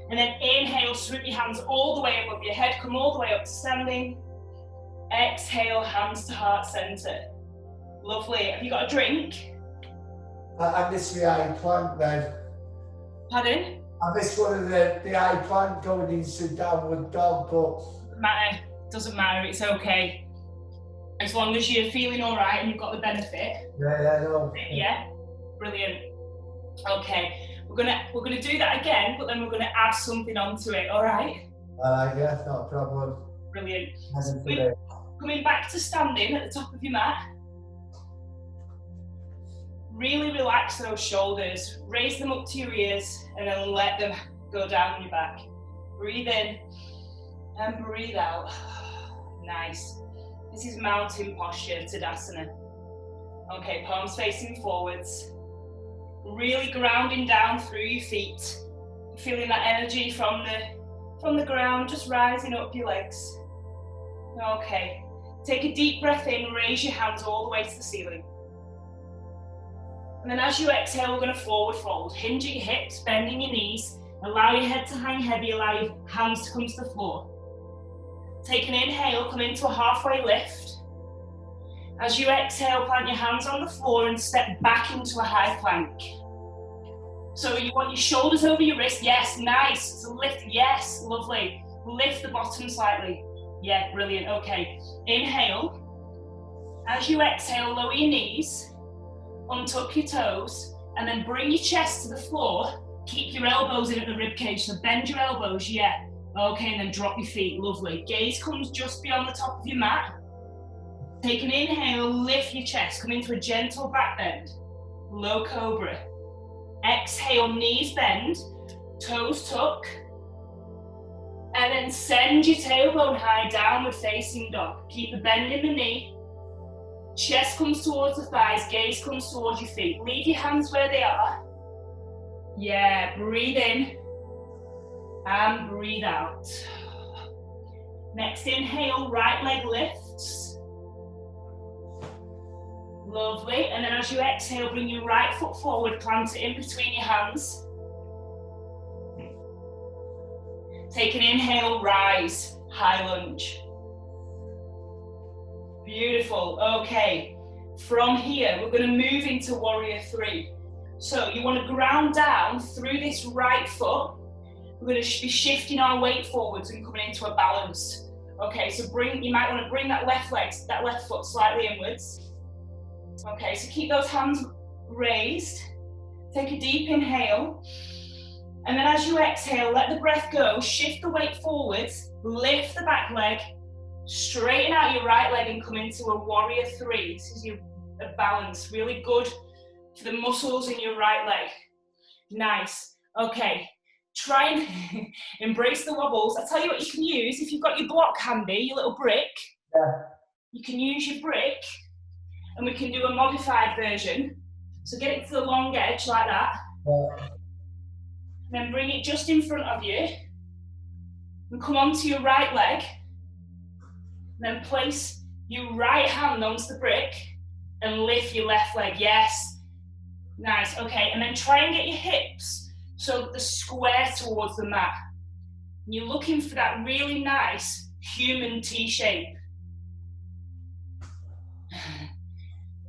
And then inhale, swoop your hands all the way above your head. Come all the way up to standing. Exhale, hands to heart center. Lovely. Have you got a drink? I missed the eye plank then. Pardon? I missed one of the eye plank going into downward dog, but... Doesn't matter, it's okay. As long as you're feeling all right and you've got the benefit. Yeah, no. Yeah, brilliant. Okay, we're gonna do that again, but then we're gonna add something onto it. All right? Yeah, not a problem. Brilliant. Coming back to standing at the top of your mat. Really relax those shoulders. Raise them up to your ears, and then let them go down your back. Breathe in and breathe out. Nice. This is mountain posture, Tadasana. Okay, palms facing forwards. Really grounding down through your feet. Feeling that energy from the ground, just rising up your legs. Okay, take a deep breath in, raise your hands all the way to the ceiling. And then as you exhale, we're going to forward fold. Hinge at your hips, bending your knees. Allow your head to hang heavy, allow your hands to come to the floor. Take an inhale, come into a halfway lift. As you exhale, plant your hands on the floor and step back into a high plank. So you want your shoulders over your wrist, yes, nice. So lift, yes, lovely. Lift the bottom slightly. Yeah, brilliant, okay. Inhale. As you exhale, lower your knees, untuck your toes, and then bring your chest to the floor. Keep your elbows in at the rib cage, so bend your elbows, yeah. Okay, and then drop your feet, lovely. Gaze comes just beyond the top of your mat. Take an inhale, lift your chest, come into a gentle back bend. Low cobra. Exhale, knees bend, toes tuck. And then send your tailbone high, downward facing dog. Keep a bend in the knee. Chest comes towards the thighs, gaze comes towards your feet. Leave your hands where they are. Yeah, breathe in and breathe out. Next inhale, right leg lifts. Lovely, and then as you exhale, bring your right foot forward, plant it in between your hands. Take an inhale, rise, high lunge. Beautiful, okay. From here, we're gonna move into warrior three. So you wanna ground down through this right foot. We're gonna be shifting our weight forwards and coming into a balance. Okay, so you might wanna bring that left foot slightly inwards. Okay, so keep those hands raised. Take a deep inhale. And then as you exhale, let the breath go. Shift the weight forwards. Lift the back leg. Straighten out your right leg and come into a warrior three. This is your balance. Really good for the muscles in your right leg. Nice. Okay. Try and embrace the wobbles. I'll tell you what you can use. If you've got your block handy, your little brick, you can use your brick. And we can do a modified version. So get it to the long edge like that. And then bring it just in front of you. And come onto your right leg. And then place your right hand onto the brick and lift your left leg. Yes. Nice, okay. And then try and get your hips so that they're square towards the mat. And you're looking for that really nice human T shape.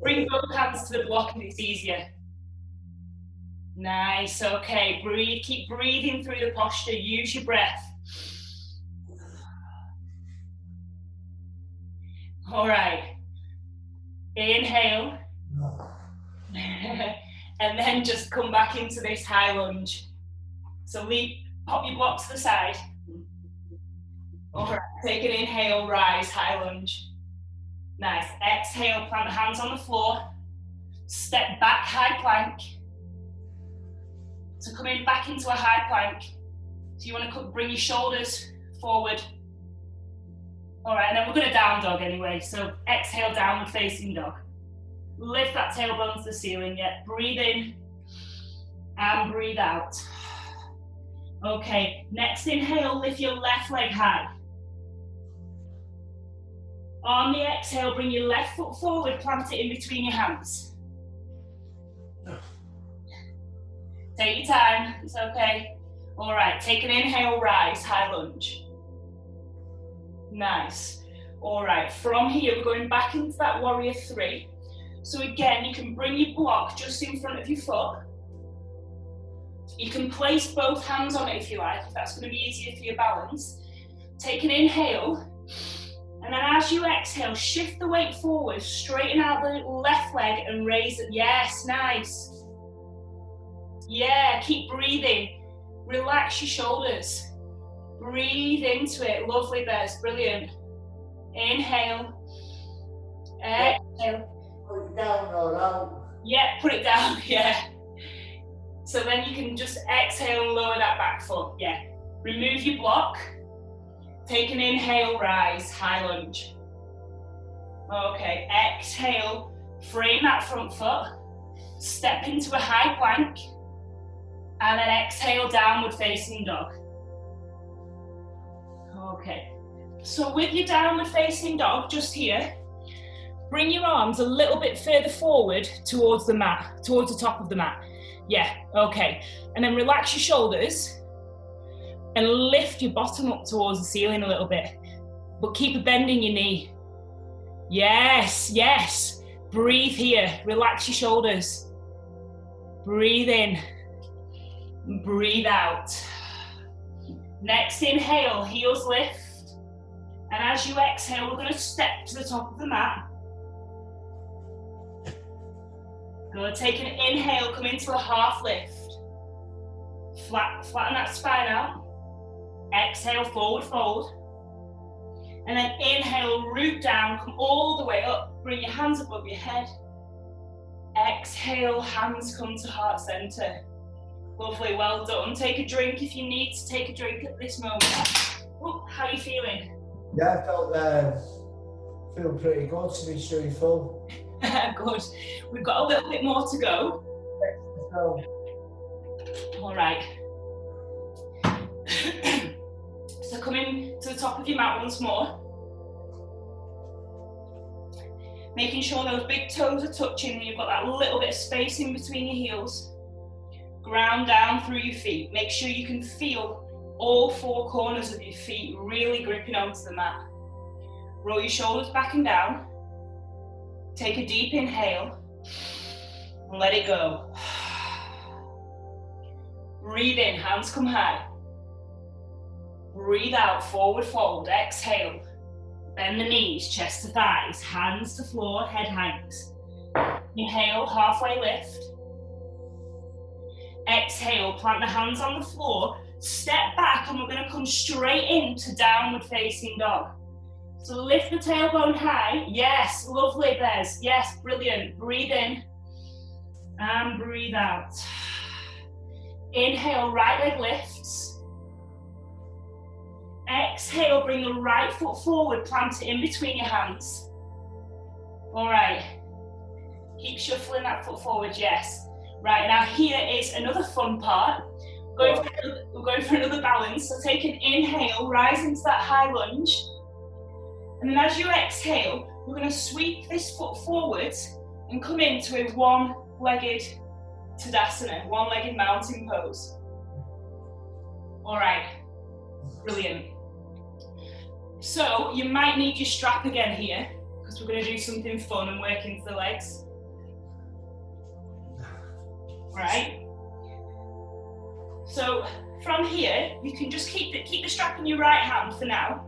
Bring both hands to the block and it's easier. Nice, okay, breathe, keep breathing through the posture, use your breath. All right, inhale. And then just come back into this high lunge. So pop your block to the side. All right, take an inhale, rise, high lunge. Nice. Exhale, plant the hands on the floor. Step back, high plank. So coming back into a high plank. So you want to bring your shoulders forward. All right, and then we're going to down dog anyway. So exhale, downward facing dog. Lift that tailbone to the ceiling. Yeah, breathe in and breathe out. Okay, next inhale, lift your left leg high. On the exhale, bring your left foot forward, plant it in between your hands. Take your time, it's okay. All right, take an inhale, rise, high lunge. Nice. All right, from here, we're going back into that warrior three. So again, you can bring your block just in front of your foot. You can place both hands on it if you like, if that's going to be easier for your balance. Take an inhale. And then as you exhale, shift the weight forward, straighten out the left leg and raise it. Yes, nice. Yeah, keep breathing. Relax your shoulders. Breathe into it. Lovely, Bez, brilliant. Inhale. Exhale. Put it down or out? Yeah, put it down, yeah. So then you can just exhale and lower that back foot, yeah. Remove your block. Take an inhale, rise, high lunge. Okay, exhale, frame that front foot, step into a high plank, and then exhale, downward facing dog. Okay, so with your downward facing dog, just here, bring your arms a little bit further forward towards the mat, towards the top of the mat. Yeah, okay, and then relax your shoulders, and lift your bottom up towards the ceiling a little bit. but keep a bend in your knee. Yes, yes. Breathe here. Relax your shoulders. Breathe in. Breathe out. Next inhale, heels lift. And as you exhale, we're going to step to the top of the mat. Good. Take an inhale, come into a half lift. Flatten that spine out. Exhale, forward fold. And then inhale, root down, come all the way up. Bring your hands above your head. Exhale, hands come to heart center. Lovely, well done. Take a drink if you need to take a drink at this moment. Oh, how are you feeling? Yeah, I feel pretty good, to be truthful. Good. We've got a little bit more to go. All right. So come in to the top of your mat once more. Making sure those big toes are touching and you've got that little bit of space in between your heels. Ground down through your feet. Make sure you can feel all four corners of your feet really gripping onto the mat. Roll your shoulders back and down. Take a deep inhale and let it go. Breathe in, hands come high. Breathe out, forward fold, exhale. Bend the knees, chest to thighs, hands to floor, head hangs. Inhale, halfway lift. Exhale, plant the hands on the floor, step back and we're going to come straight into downward facing dog. So lift the tailbone high. Yes, lovely, Bez. Yes, brilliant. Breathe in and breathe out. Inhale, right leg lifts. Exhale, bring the right foot forward, plant it in between your hands. All right. Keep shuffling that foot forward, yes. Right, now here is another fun part. We're going for another balance. So take an inhale, rise into that high lunge. And then as you exhale, we're going to sweep this foot forwards and come into a one-legged Tadasana, one-legged mountain pose. All right, brilliant. So you might need your strap again here, because we're going to do something fun and work into the legs. Right. So from here, you can just keep the strap in your right hand for now,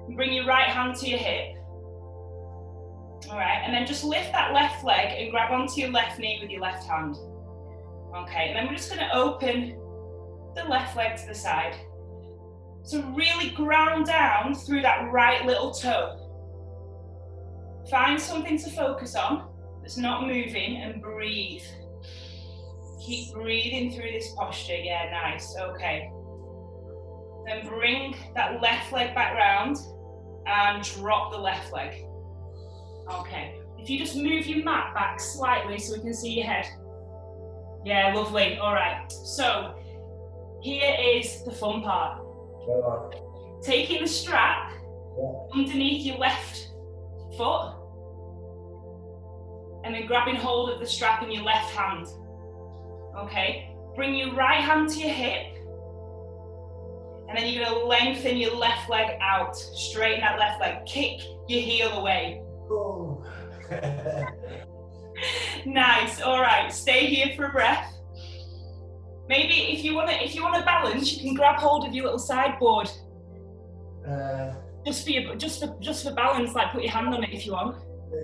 and bring your right hand to your hip. All right, and then just lift that left leg and grab onto your left knee with your left hand. Okay, and then we're just going to open the left leg to the side. So really ground down through that right little toe. Find something to focus on that's not moving and breathe. Keep breathing through this posture. Yeah, nice. Okay. Then bring that left leg back round and drop the left leg. Okay. If you just move your mat back slightly so we can see your head. Yeah, lovely. All right. So here is the fun part. Taking the strap underneath your left foot and then grabbing hold of the strap in your left hand. Okay, bring your right hand to your hip and then you're going to lengthen your left leg out, straighten that left leg, kick your heel away. Oh. Nice. All right, stay here for a breath. Maybe if you want to balance, you can grab hold of your little sideboard. Just for balance, like put your hand on it if you want.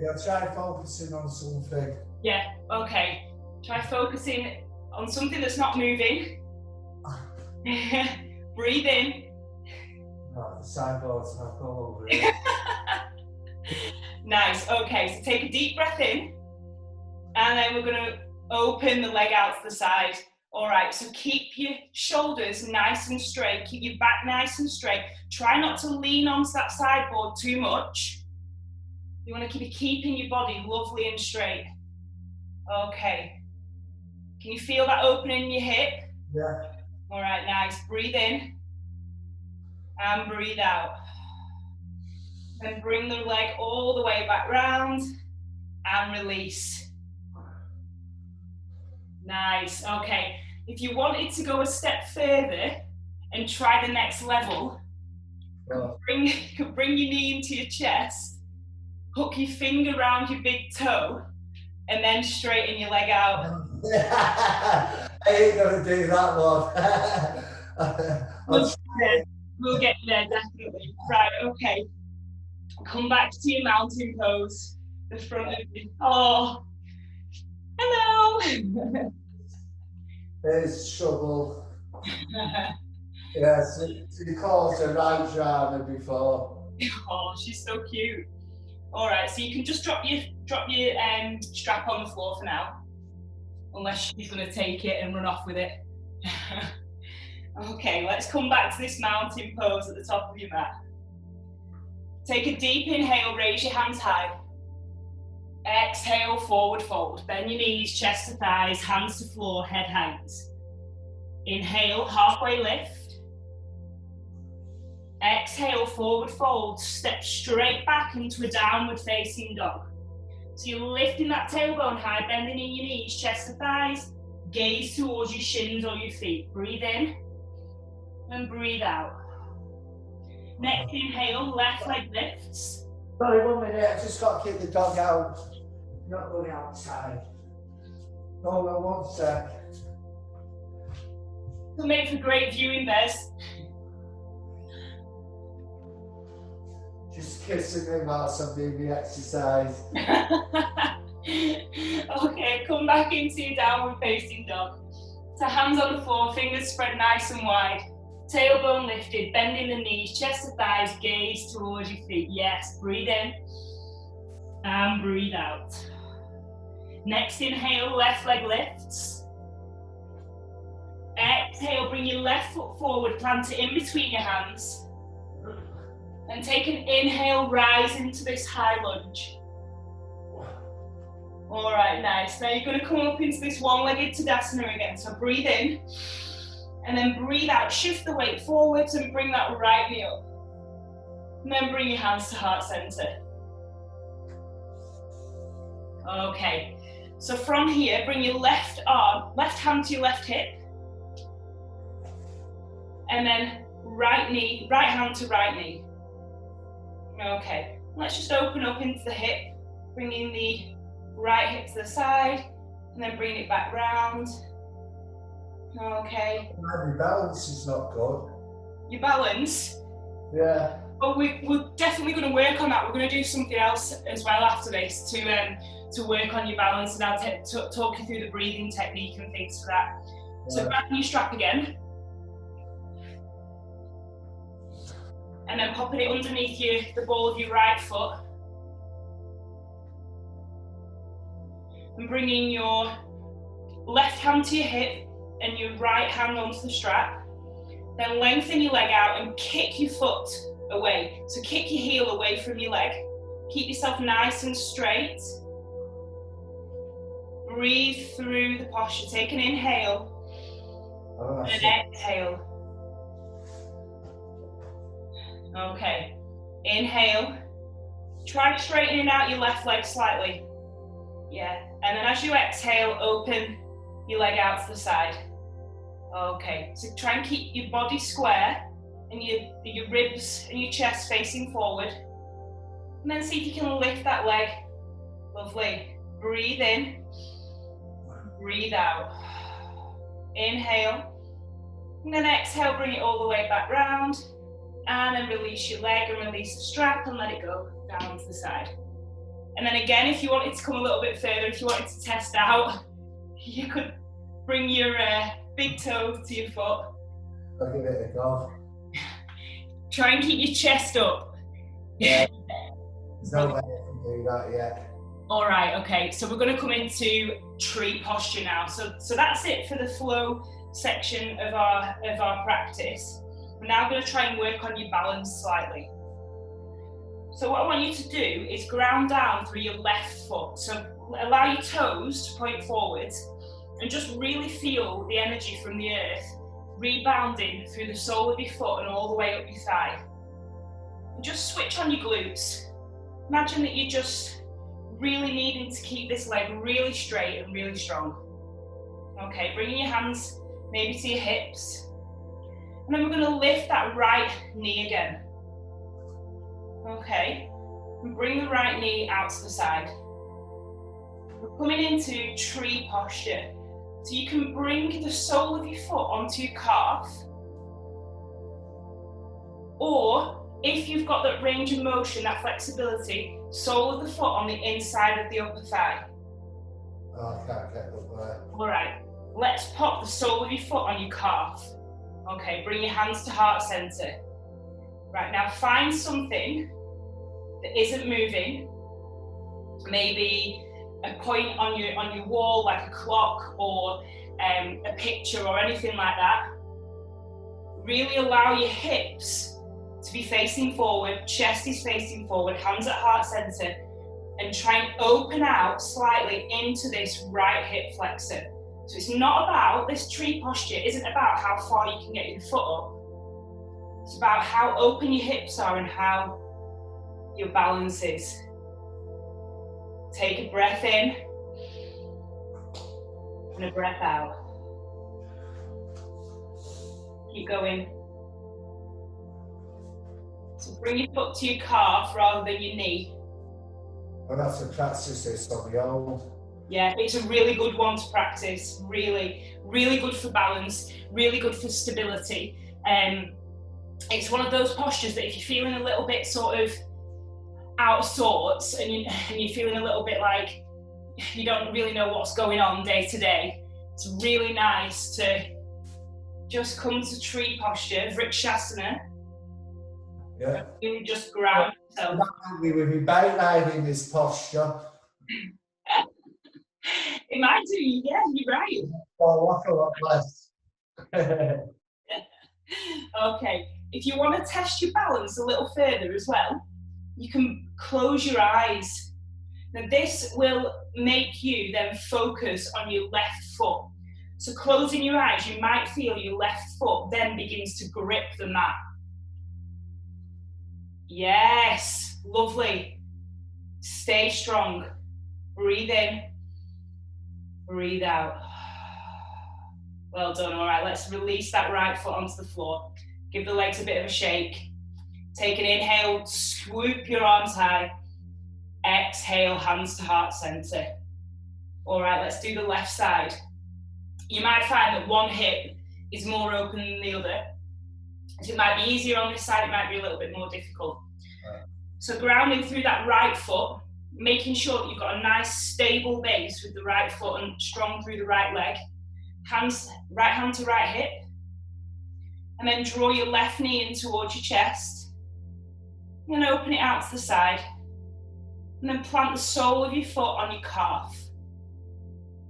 Yeah, try focusing on something. Yeah. Okay. Try focusing on something that's not moving. Breathe in. No, the sideboard's not all over it. Nice. Okay, so take a deep breath in, and then we're going to open the leg out to the side. All right, so keep your shoulders nice and straight, keep your back nice and straight. Try not to lean onto that sideboard too much. You want to keep keeping your body lovely and straight. Okay. Can you feel that opening in your hip? Yeah. All right, nice. Breathe in and breathe out. Then bring the leg all the way back round and release. Nice. Okay. If you wanted to go a step further and try the next level, Bring your knee into your chest, hook your finger around your big toe, and then straighten your leg out. I ain't gonna do that one. We'll get there, definitely. Right, okay. Come back to your mountain pose. The front of you. Oh, hello. There's trouble. Yes, she calls her right drama before. Oh, she's so cute. All right, so you can just drop your strap on the floor for now, unless she's going to take it and run off with it. Okay, let's come back to this mountain pose at the top of your mat. Take a deep inhale, raise your hands high. Exhale, forward fold. Bend your knees, chest to thighs, hands to floor, head hangs. Inhale, halfway lift. Exhale, forward fold. Step straight back into a downward facing dog. So you're lifting that tailbone high, bending in your knees, chest to thighs. Gaze towards your shins or your feet. Breathe in and breathe out. Next inhale, left leg lifts. Sorry, 1 minute, I just got to keep the dog out. Not going outside. Hold on 1 sec. It'll make for great viewing, Bez. Just kissing him whilst I'm doing the exercise. Okay, come back into your downward facing dog. So hands on the floor, fingers spread nice and wide. Tailbone lifted, bending the knees, chest to thighs, gaze towards your feet. Yes, breathe in and breathe out. Next inhale, left leg lifts. Exhale, bring your left foot forward, plant it in between your hands. And take an inhale, rise into this high lunge. All right, nice. Now you're going to come up into this one-legged Tadasana again. So breathe in. And then breathe out, shift the weight forwards and bring that right knee up. And then bring your hands to heart center. Okay, so from here, bring your left hand to your left hip. And then right hand to right knee. Okay, let's just open up into the hip, bringing the right hip to the side, and then bring it back round. Okay. My balance is not good. Your balance? Yeah. But we're definitely going to work on that. We're going to do something else as well after this to work on your balance, and I'll talk you through the breathing technique and things for that. Yeah. So grab your strap again. And then popping it underneath the ball of your right foot. And bringing your left hand to your hip and your right hand onto the strap. Then lengthen your leg out and kick your foot away. So kick your heel away from your leg. Keep yourself nice and straight. Breathe through the posture. Take an inhale and an exhale. Okay, inhale. Try straightening out your left leg slightly. Yeah, and then as you exhale, open your leg out to the side. Okay, so try and keep your body square and your ribs and your chest facing forward. And then see if you can lift that leg. Lovely. Breathe in, breathe out. Inhale, and then exhale, bring it all the way back round. And then release your leg and release the strap and let it go down to the side. And then again, if you wanted to come a little bit further, if you wanted to test out, you could bring your big toe to your foot. I'll give it a go. Try and keep your chest up. Yeah. There's no way I can do that yet. All right, okay. So we're going to come into tree posture now. So that's it for the flow section of our practice. We're now going to try and work on your balance slightly. So what I want you to do is ground down through your left foot. So allow your toes to point forwards and just really feel the energy from the earth rebounding through the sole of your foot and all the way up your thigh. And just switch on your glutes. Imagine that you're just really needing to keep this leg really straight and really strong. Okay, bringing your hands maybe to your hips. And then we're going to lift that right knee again. Okay, and bring the right knee out to the side. We're coming into tree posture. So you can bring the sole of your foot onto your calf, or if you've got that range of motion, that flexibility, sole of the foot on the inside of the upper thigh. Oh, I can't get up there. All right, let's pop the sole of your foot on your calf. Okay, bring your hands to heart center. Right, now find something that isn't moving. Maybe a point on your wall, like a clock or a picture or anything like that. Really allow your hips to be facing forward, chest is facing forward, hands at heart center, and try and open out slightly into this right hip flexor. So it's not about, this tree posture isn't about how far you can get your foot up. It's about how open your hips are and how your balance is. Take a breath in and a breath out. Keep going. So bring your foot to your calf rather than your knee. Well, that's a practice this on my own. Yeah, it's a really good one to practice. Really, really good for balance, really good for stability. It's one of those postures that if you're feeling a little bit sort of out of sorts and you're feeling a little bit like you don't really know what's going on day to day, it's really nice to just come to tree posture, Vrikshasana. Yeah. Really just ground yourself. We would be bite in this posture. It might do, yeah, you're right. Oh, a lot less. Okay, if you want to test your balance a little further as well, you can close your eyes. Now this will make you then focus on your left foot. So closing your eyes, you might feel your left foot then begins to grip the mat. Yes, lovely. Stay strong. Breathe in, breathe out. Well done. All right, let's release that right foot onto the floor. Give the legs a bit of a shake. Take an inhale, swoop your arms high. Exhale, hands to heart center. All right, let's do the left side. You might find that one hip is more open than the other. So it might be easier on this side, it might be a little bit more difficult. So grounding through that right foot, making sure that you've got a nice stable base with the right foot and strong through the right leg. Hands, right hand to right hip. And then draw your left knee in towards your chest. And then open it out to the side. And then plant the sole of your foot on your calf.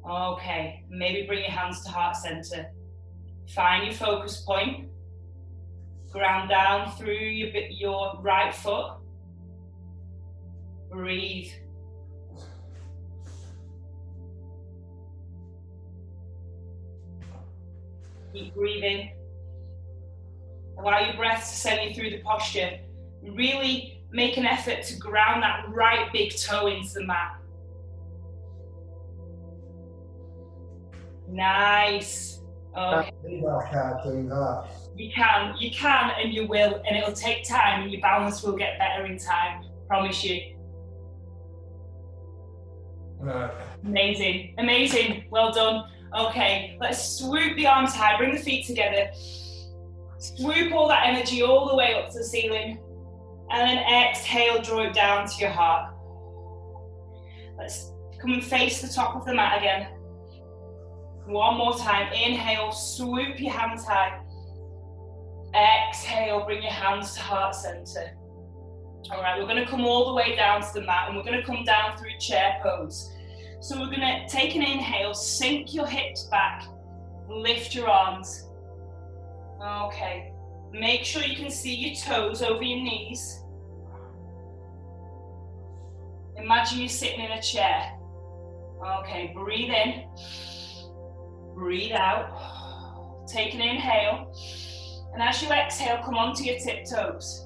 Okay, maybe bring your hands to heart center. Find your focus point. Ground down through your right foot. Breathe. Keep breathing. Allow your breath to send you through the posture. Really make an effort to ground that right big toe into the mat. Nice. Okay. I can't do that. You can and you will, and it'll take time and your balance will get better in time. Promise you. Right. Amazing, amazing, well done. Okay, let's swoop the arms high, bring the feet together. Swoop all that energy all the way up to the ceiling. And then exhale, draw it down to your heart. Let's come and face the top of the mat again. One more time, inhale, swoop your hands high. Exhale, bring your hands to heart center. All right, we're gonna come all the way down to the mat and we're gonna come down through chair pose. So we're gonna take an inhale, sink your hips back, lift your arms. Okay, make sure you can see your toes over your knees. Imagine you're sitting in a chair. Okay, breathe in, breathe out. Take an inhale, and as you exhale, come onto your tiptoes.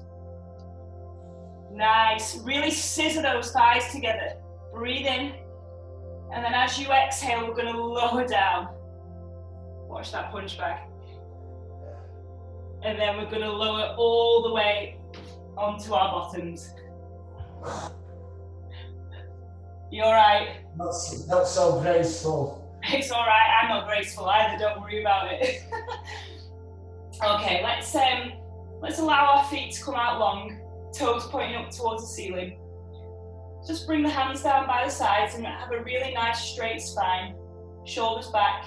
Nice, really scissor those thighs together. Breathe in, and then as you exhale, we're gonna lower down. Watch that punch back. And then we're gonna lower all the way onto our bottoms. You all right? Not so graceful. It's all right. I'm not graceful either. Don't worry about it. Okay, let's allow our feet to come out long, toes pointing up towards the ceiling. Just bring the hands down by the sides and have a really nice straight spine. Shoulders back,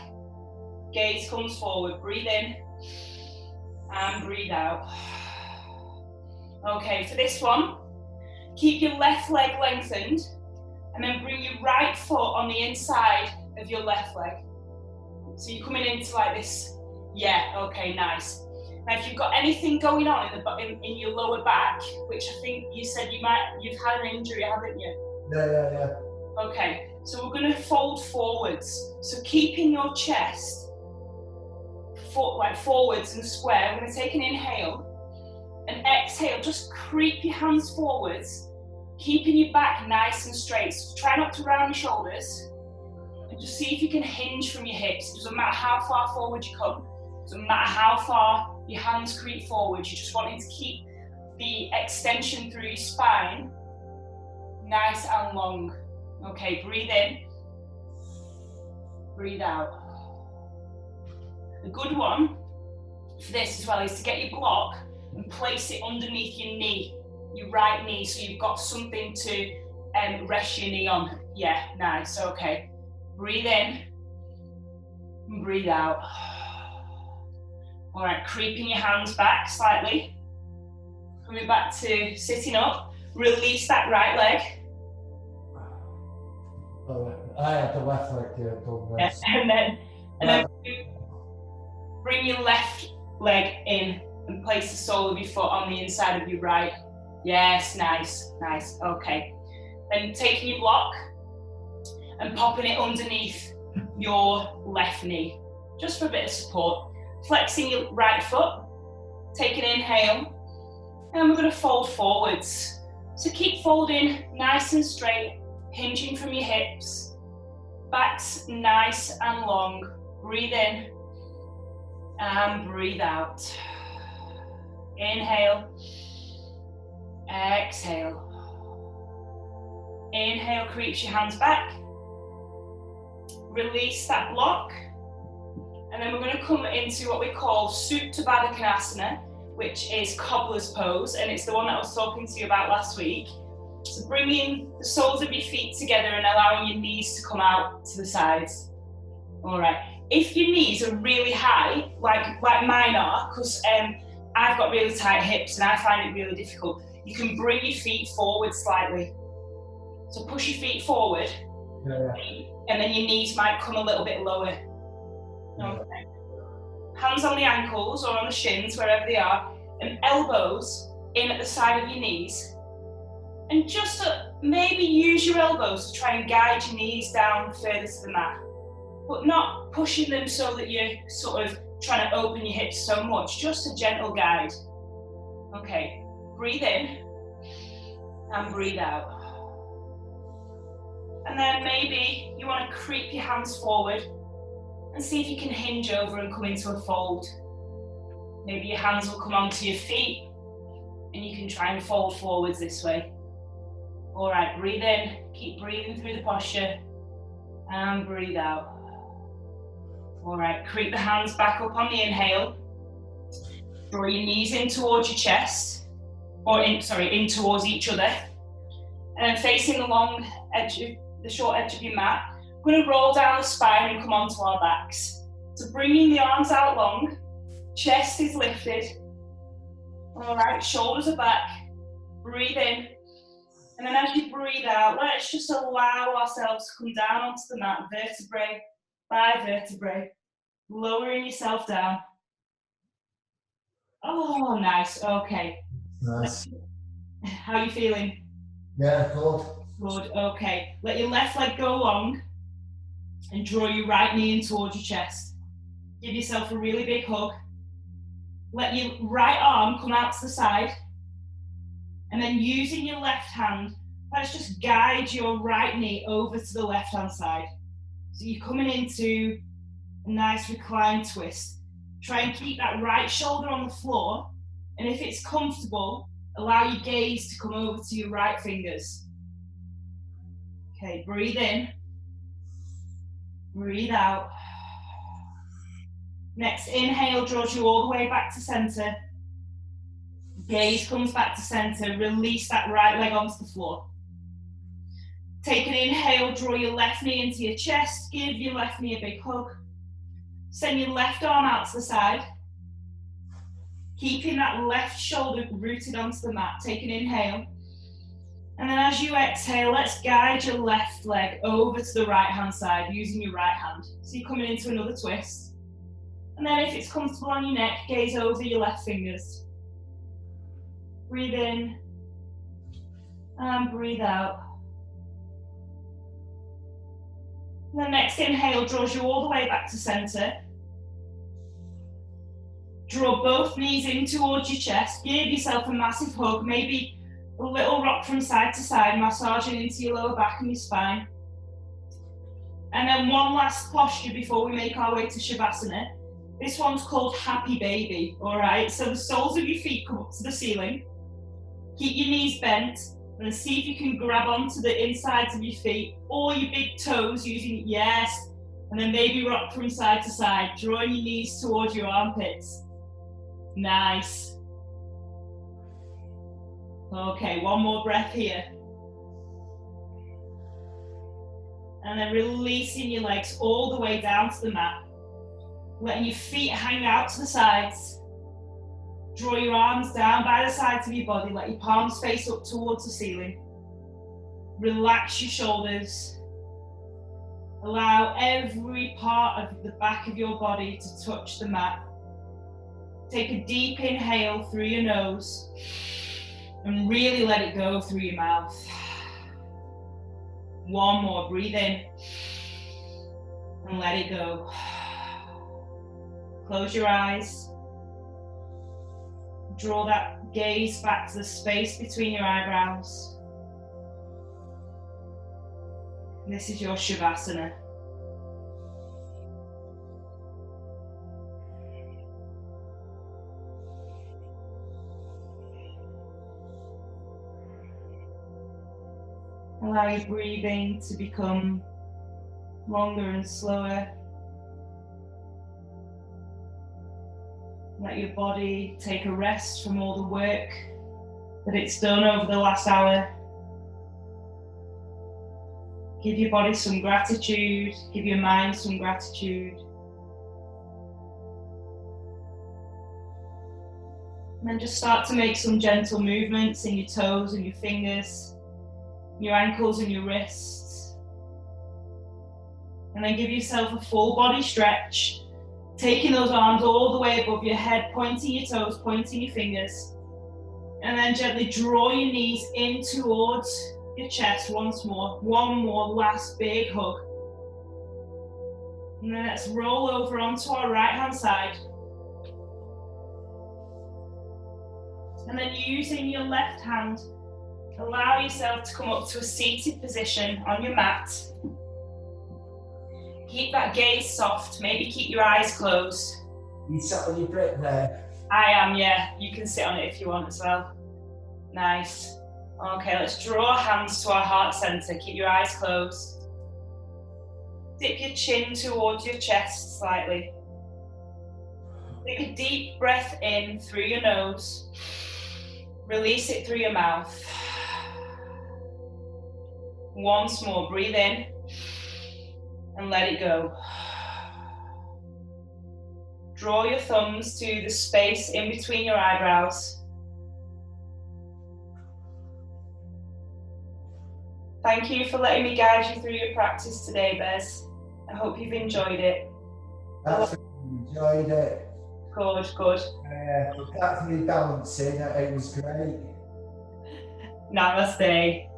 gaze comes forward. Breathe in and breathe out. Okay, for this one, keep your left leg lengthened and then bring your right foot on the inside of your left leg. So you're coming into like this. Yeah, okay, nice. Now if you've got anything going on in your lower back, which I think you said you've had an injury, haven't you? Yeah. Okay, so we're going to fold forwards. So keeping your chest forwards and square. We're going to take an inhale and exhale. Just creep your hands forwards, keeping your back nice and straight. So try not to round your shoulders, and just see if you can hinge from your hips. It doesn't matter how far forward you come. It doesn't matter how far your hands creep forward. You're just wanting to keep the extension through your spine nice and long. Okay, breathe in, breathe out. A good one for this as well is to get your block and place it underneath your knee, your right knee, so you've got something to rest your knee on. Yeah, nice, okay. Breathe in and breathe out. All right, creeping your hands back slightly. Coming back to sitting up. Release that right leg. I had the left leg here. And then bring your left leg in and place the sole of your foot on the inside of your right. Yes, nice, okay. Then taking your block and popping it underneath your left knee, just for a bit of support. Flexing your right foot, take an inhale, and we're going to fold forwards. So keep folding nice and straight, hinging from your hips, back's nice and long. Breathe in and breathe out. Inhale, exhale. Inhale, creeps your hands back. Release that block. And then we're going to come into what we call supine, which is cobbler's pose, and it's the one that I was talking to you about last week. So bringing the soles of your feet together and allowing your knees to come out to the sides. All right. If your knees are really high, like mine are, because I've got really tight hips and I find it really difficult, you can bring your feet forward slightly. So push your feet forward, and then your knees might come a little bit lower. Okay. Hands on the ankles or on the shins, wherever they are, and elbows in at the side of your knees. And just maybe use your elbows to try and guide your knees down further to the mat, but not pushing them so that you're sort of trying to open your hips so much, just a gentle guide. Okay, breathe in and breathe out. And then maybe you want to creep your hands forward and see if you can hinge over and come into a fold. Maybe your hands will come onto your feet and you can try and fold forwards this way. All right, breathe in, keep breathing through the posture, and breathe out. All right, creep the hands back up on the inhale. Draw your knees in towards your chest, or in towards each other. And then facing the long edge, the short edge of your mat, we're going to roll down the spine and come onto our backs. So bringing the arms out long, chest is lifted. All right, shoulders are back. Breathe in. And then as you breathe out, let's just allow ourselves to come down onto the mat, vertebrae by vertebrae, lowering yourself down. Oh, nice. Okay. Nice. How are you feeling? Yeah, good. Good. Okay. Let your left leg go long and draw your right knee in towards your chest. Give yourself a really big hug. Let your right arm come out to the side. And then using your left hand, let's just guide your right knee over to the left-hand side. So you're coming into a nice reclined twist. Try and keep that right shoulder on the floor. And if it's comfortable, Allow your gaze to come over to your right fingers. Okay, breathe in. Breathe out. Next inhale draws you all the way back to center. Gaze comes back to center. Release that right leg onto the floor. Take an inhale, draw your left knee into your chest. Give your left knee a big hug. Send your left arm out to the side. Keeping that left shoulder rooted onto the mat. Take an inhale. And then as you exhale, let's guide your left leg over to the right hand side using your right hand. So you're coming into another twist. And then if it's comfortable on your neck, gaze over your left fingers. Breathe in and breathe out. And the next inhale draws you all the way back to center. Draw both knees in towards your chest. Give yourself a massive hug, maybe a little rock from side to side, massaging into your lower back and your spine. And then one last posture before we make our way to Savasana. This one's called Happy Baby, all right? So the soles of your feet come up to the ceiling. Keep your knees bent and see if you can grab onto the insides of your feet or your big toes using, yes, and then maybe rock from side to side, drawing your knees towards your armpits. Nice. Okay, one more breath here. And then releasing your legs all the way down to the mat. Letting your feet hang out to the sides. Draw your arms down by the sides of your body. Let your palms face up towards the ceiling. Relax your shoulders. Allow every part of the back of your body to touch the mat. Take a deep inhale through your nose and really let it go through your mouth. One more, breathe in and let it go. Close your eyes. Draw that gaze back to the space between your eyebrows. This is your Savasana. Allow your breathing to become longer and slower. Let your body take a rest from all the work that it's done over the last hour. Give your body some gratitude, give your mind some gratitude. And then just start to make some gentle movements in your toes and your fingers, your ankles and your wrists. And then give yourself a full body stretch. Taking those arms all the way above your head, pointing your toes, pointing your fingers. And then gently draw your knees in towards your chest once more. One more last big hug. And then let's roll over onto our right hand side. And then using your left hand, allow yourself to come up to a seated position on your mat. Keep that gaze soft, maybe keep your eyes closed. You sat on your brick there? I am, yeah. You can sit on it if you want as well. Nice. Okay, let's draw hands to our heart center. Keep your eyes closed. Dip your chin towards your chest slightly. Take a deep breath in through your nose. Release it through your mouth. Once more, breathe in. And let it go. Draw your thumbs to the space in between your eyebrows. Thank you for letting me guide you through your practice today, Bez. I hope you've enjoyed it. Absolutely enjoyed it. Good, good. That's me balancing, it was great. Namaste.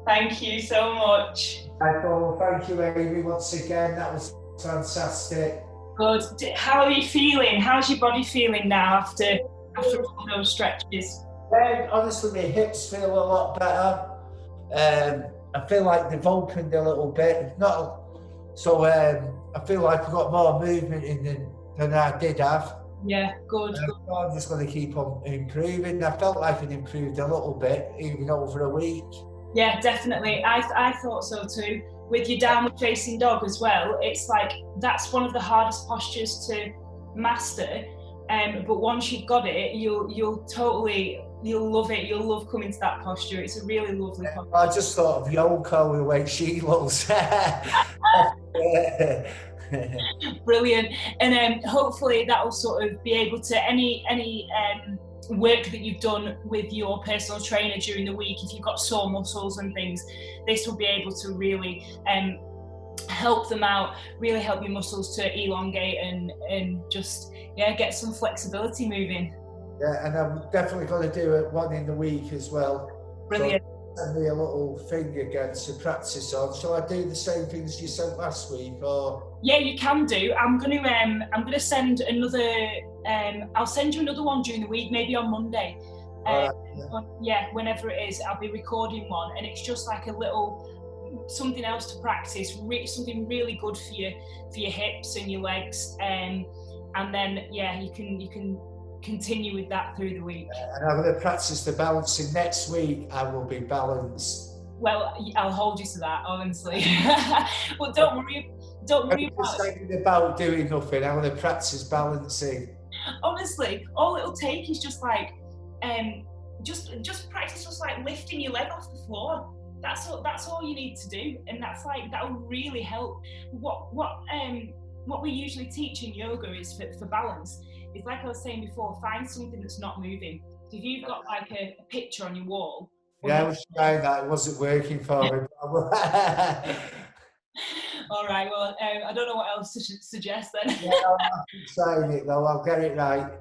Thank you so much. Thank you, Amy, once again. That was fantastic. Good. How are you feeling? How's your body feeling now after all those stretches? Honestly, my hips feel a lot better. I feel like they've opened a little bit. I feel like I've got more movement in than I did have. Yeah, good. I'm just going to keep on improving. I felt like it improved a little bit, even over a week. Yeah, definitely. I thought so too. With your downward facing dog as well, it's like that's one of the hardest postures to master. But once you've got it, you'll love it. You'll love coming to that posture. It's a really lovely posture. I just thought of Yoko the way she looks. Brilliant. And hopefully that will sort of be able to any work that you've done with your personal trainer during the week, if you've got sore muscles and things, this will be able to really help them out, really help your muscles to elongate and just get some flexibility moving. Yeah, and I'm definitely going to do it one in the week as well. Brilliant. So send me a little thing again to practice on. Shall I do the same things you sent last week, or? Yeah, you can do. I'm gonna send another. I'll send you another one during the week, maybe on Monday. Whenever it is, I'll be recording one, and it's just like a little something else to practice. Something really good for your hips and your legs, and then you can continue with that through the week. And I'm going to practice the balancing next week. I will be balanced. Well, I'll hold you to that, honestly. But don't worry about doing nothing. I'm going to practice balancing. Honestly, all it'll take is just like just practice just like lifting your leg off the floor. That's all you need to do, and that'll really help. What we usually teach in yoga is for balance. It's like I was saying before, find something that's not moving. So if you've got like a picture on your wall. Yeah, I was trying that. It wasn't working for me. All right, well, I don't know what else to suggest then. Yeah, I'll keep trying it though. I'll get it right.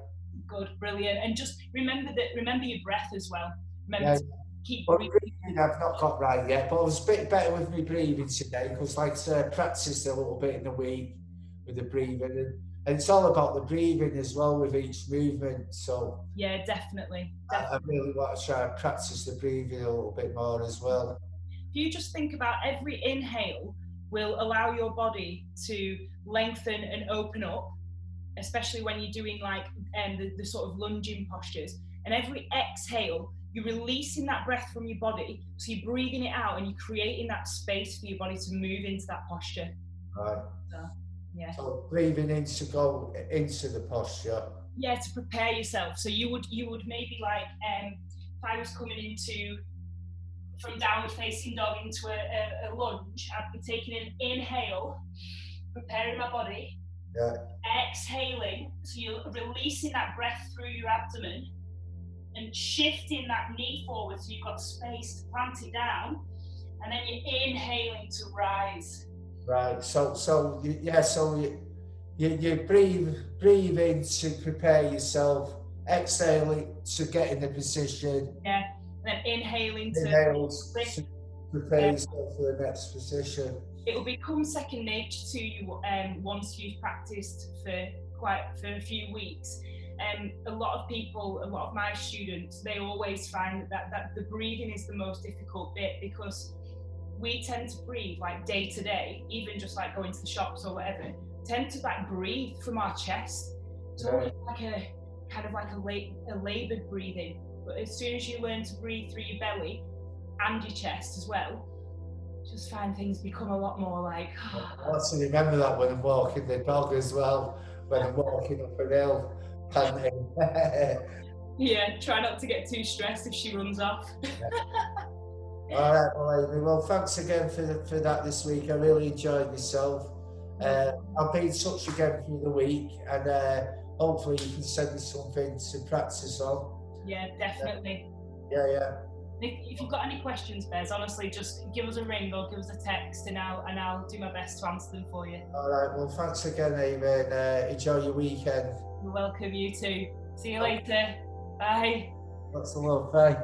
Good, brilliant. And just remember your breath as well. Remember to keep breathing. I've not got right yet, but I was a bit better with my breathing today because, like I said, I practiced a little bit in the week with the breathing. And it's all about the breathing as well with each movement. So yeah, definitely. I really want to try and practice the breathing a little bit more as well. If you just think about every inhale will allow your body to lengthen and open up, especially when you're doing like the sort of lunging postures. And every exhale, you're releasing that breath from your body. So you're breathing it out and you're creating that space for your body to move into that posture. Right. Yeah. So breathing in to go into the posture. Yeah, to prepare yourself. So you would maybe like if I was coming from downward facing dog into a lunge, I'd be taking an inhale, preparing my body. Yeah. Exhaling, so you're releasing that breath through your abdomen and shifting that knee forward so you've got space to plant it down, and then you're inhaling to rise. Right, so you breathe in to prepare yourself, exhaling to get in the position. Yeah, and then inhaling to prepare yourself for the next position. It will become second nature to you once you've practiced for a few weeks. A lot of my students, they always find that the breathing is the most difficult bit, because we tend to breathe like day to day, even just like going to the shops or whatever, tend to like breathe from our chest. It's almost like a kind of like a laboured breathing. But as soon as you learn to breathe through your belly and your chest as well, just find things become a lot more like. I also remember that when I'm walking the dog as well, when I'm walking up a hill, panting. Yeah, try not to get too stressed if she runs off. All right, well, Amy, well, thanks again for that this week. I really enjoyed myself. I'll be in touch again through the week, and hopefully you can send me something to practice on. Yeah, definitely. Yeah. If you've got any questions, Bez, honestly, just give us a ring or give us a text, and I'll do my best to answer them for you. All right, well, thanks again, Amy, and enjoy your weekend. You're welcome, you too. See you later. Bye. Lots of love, bye.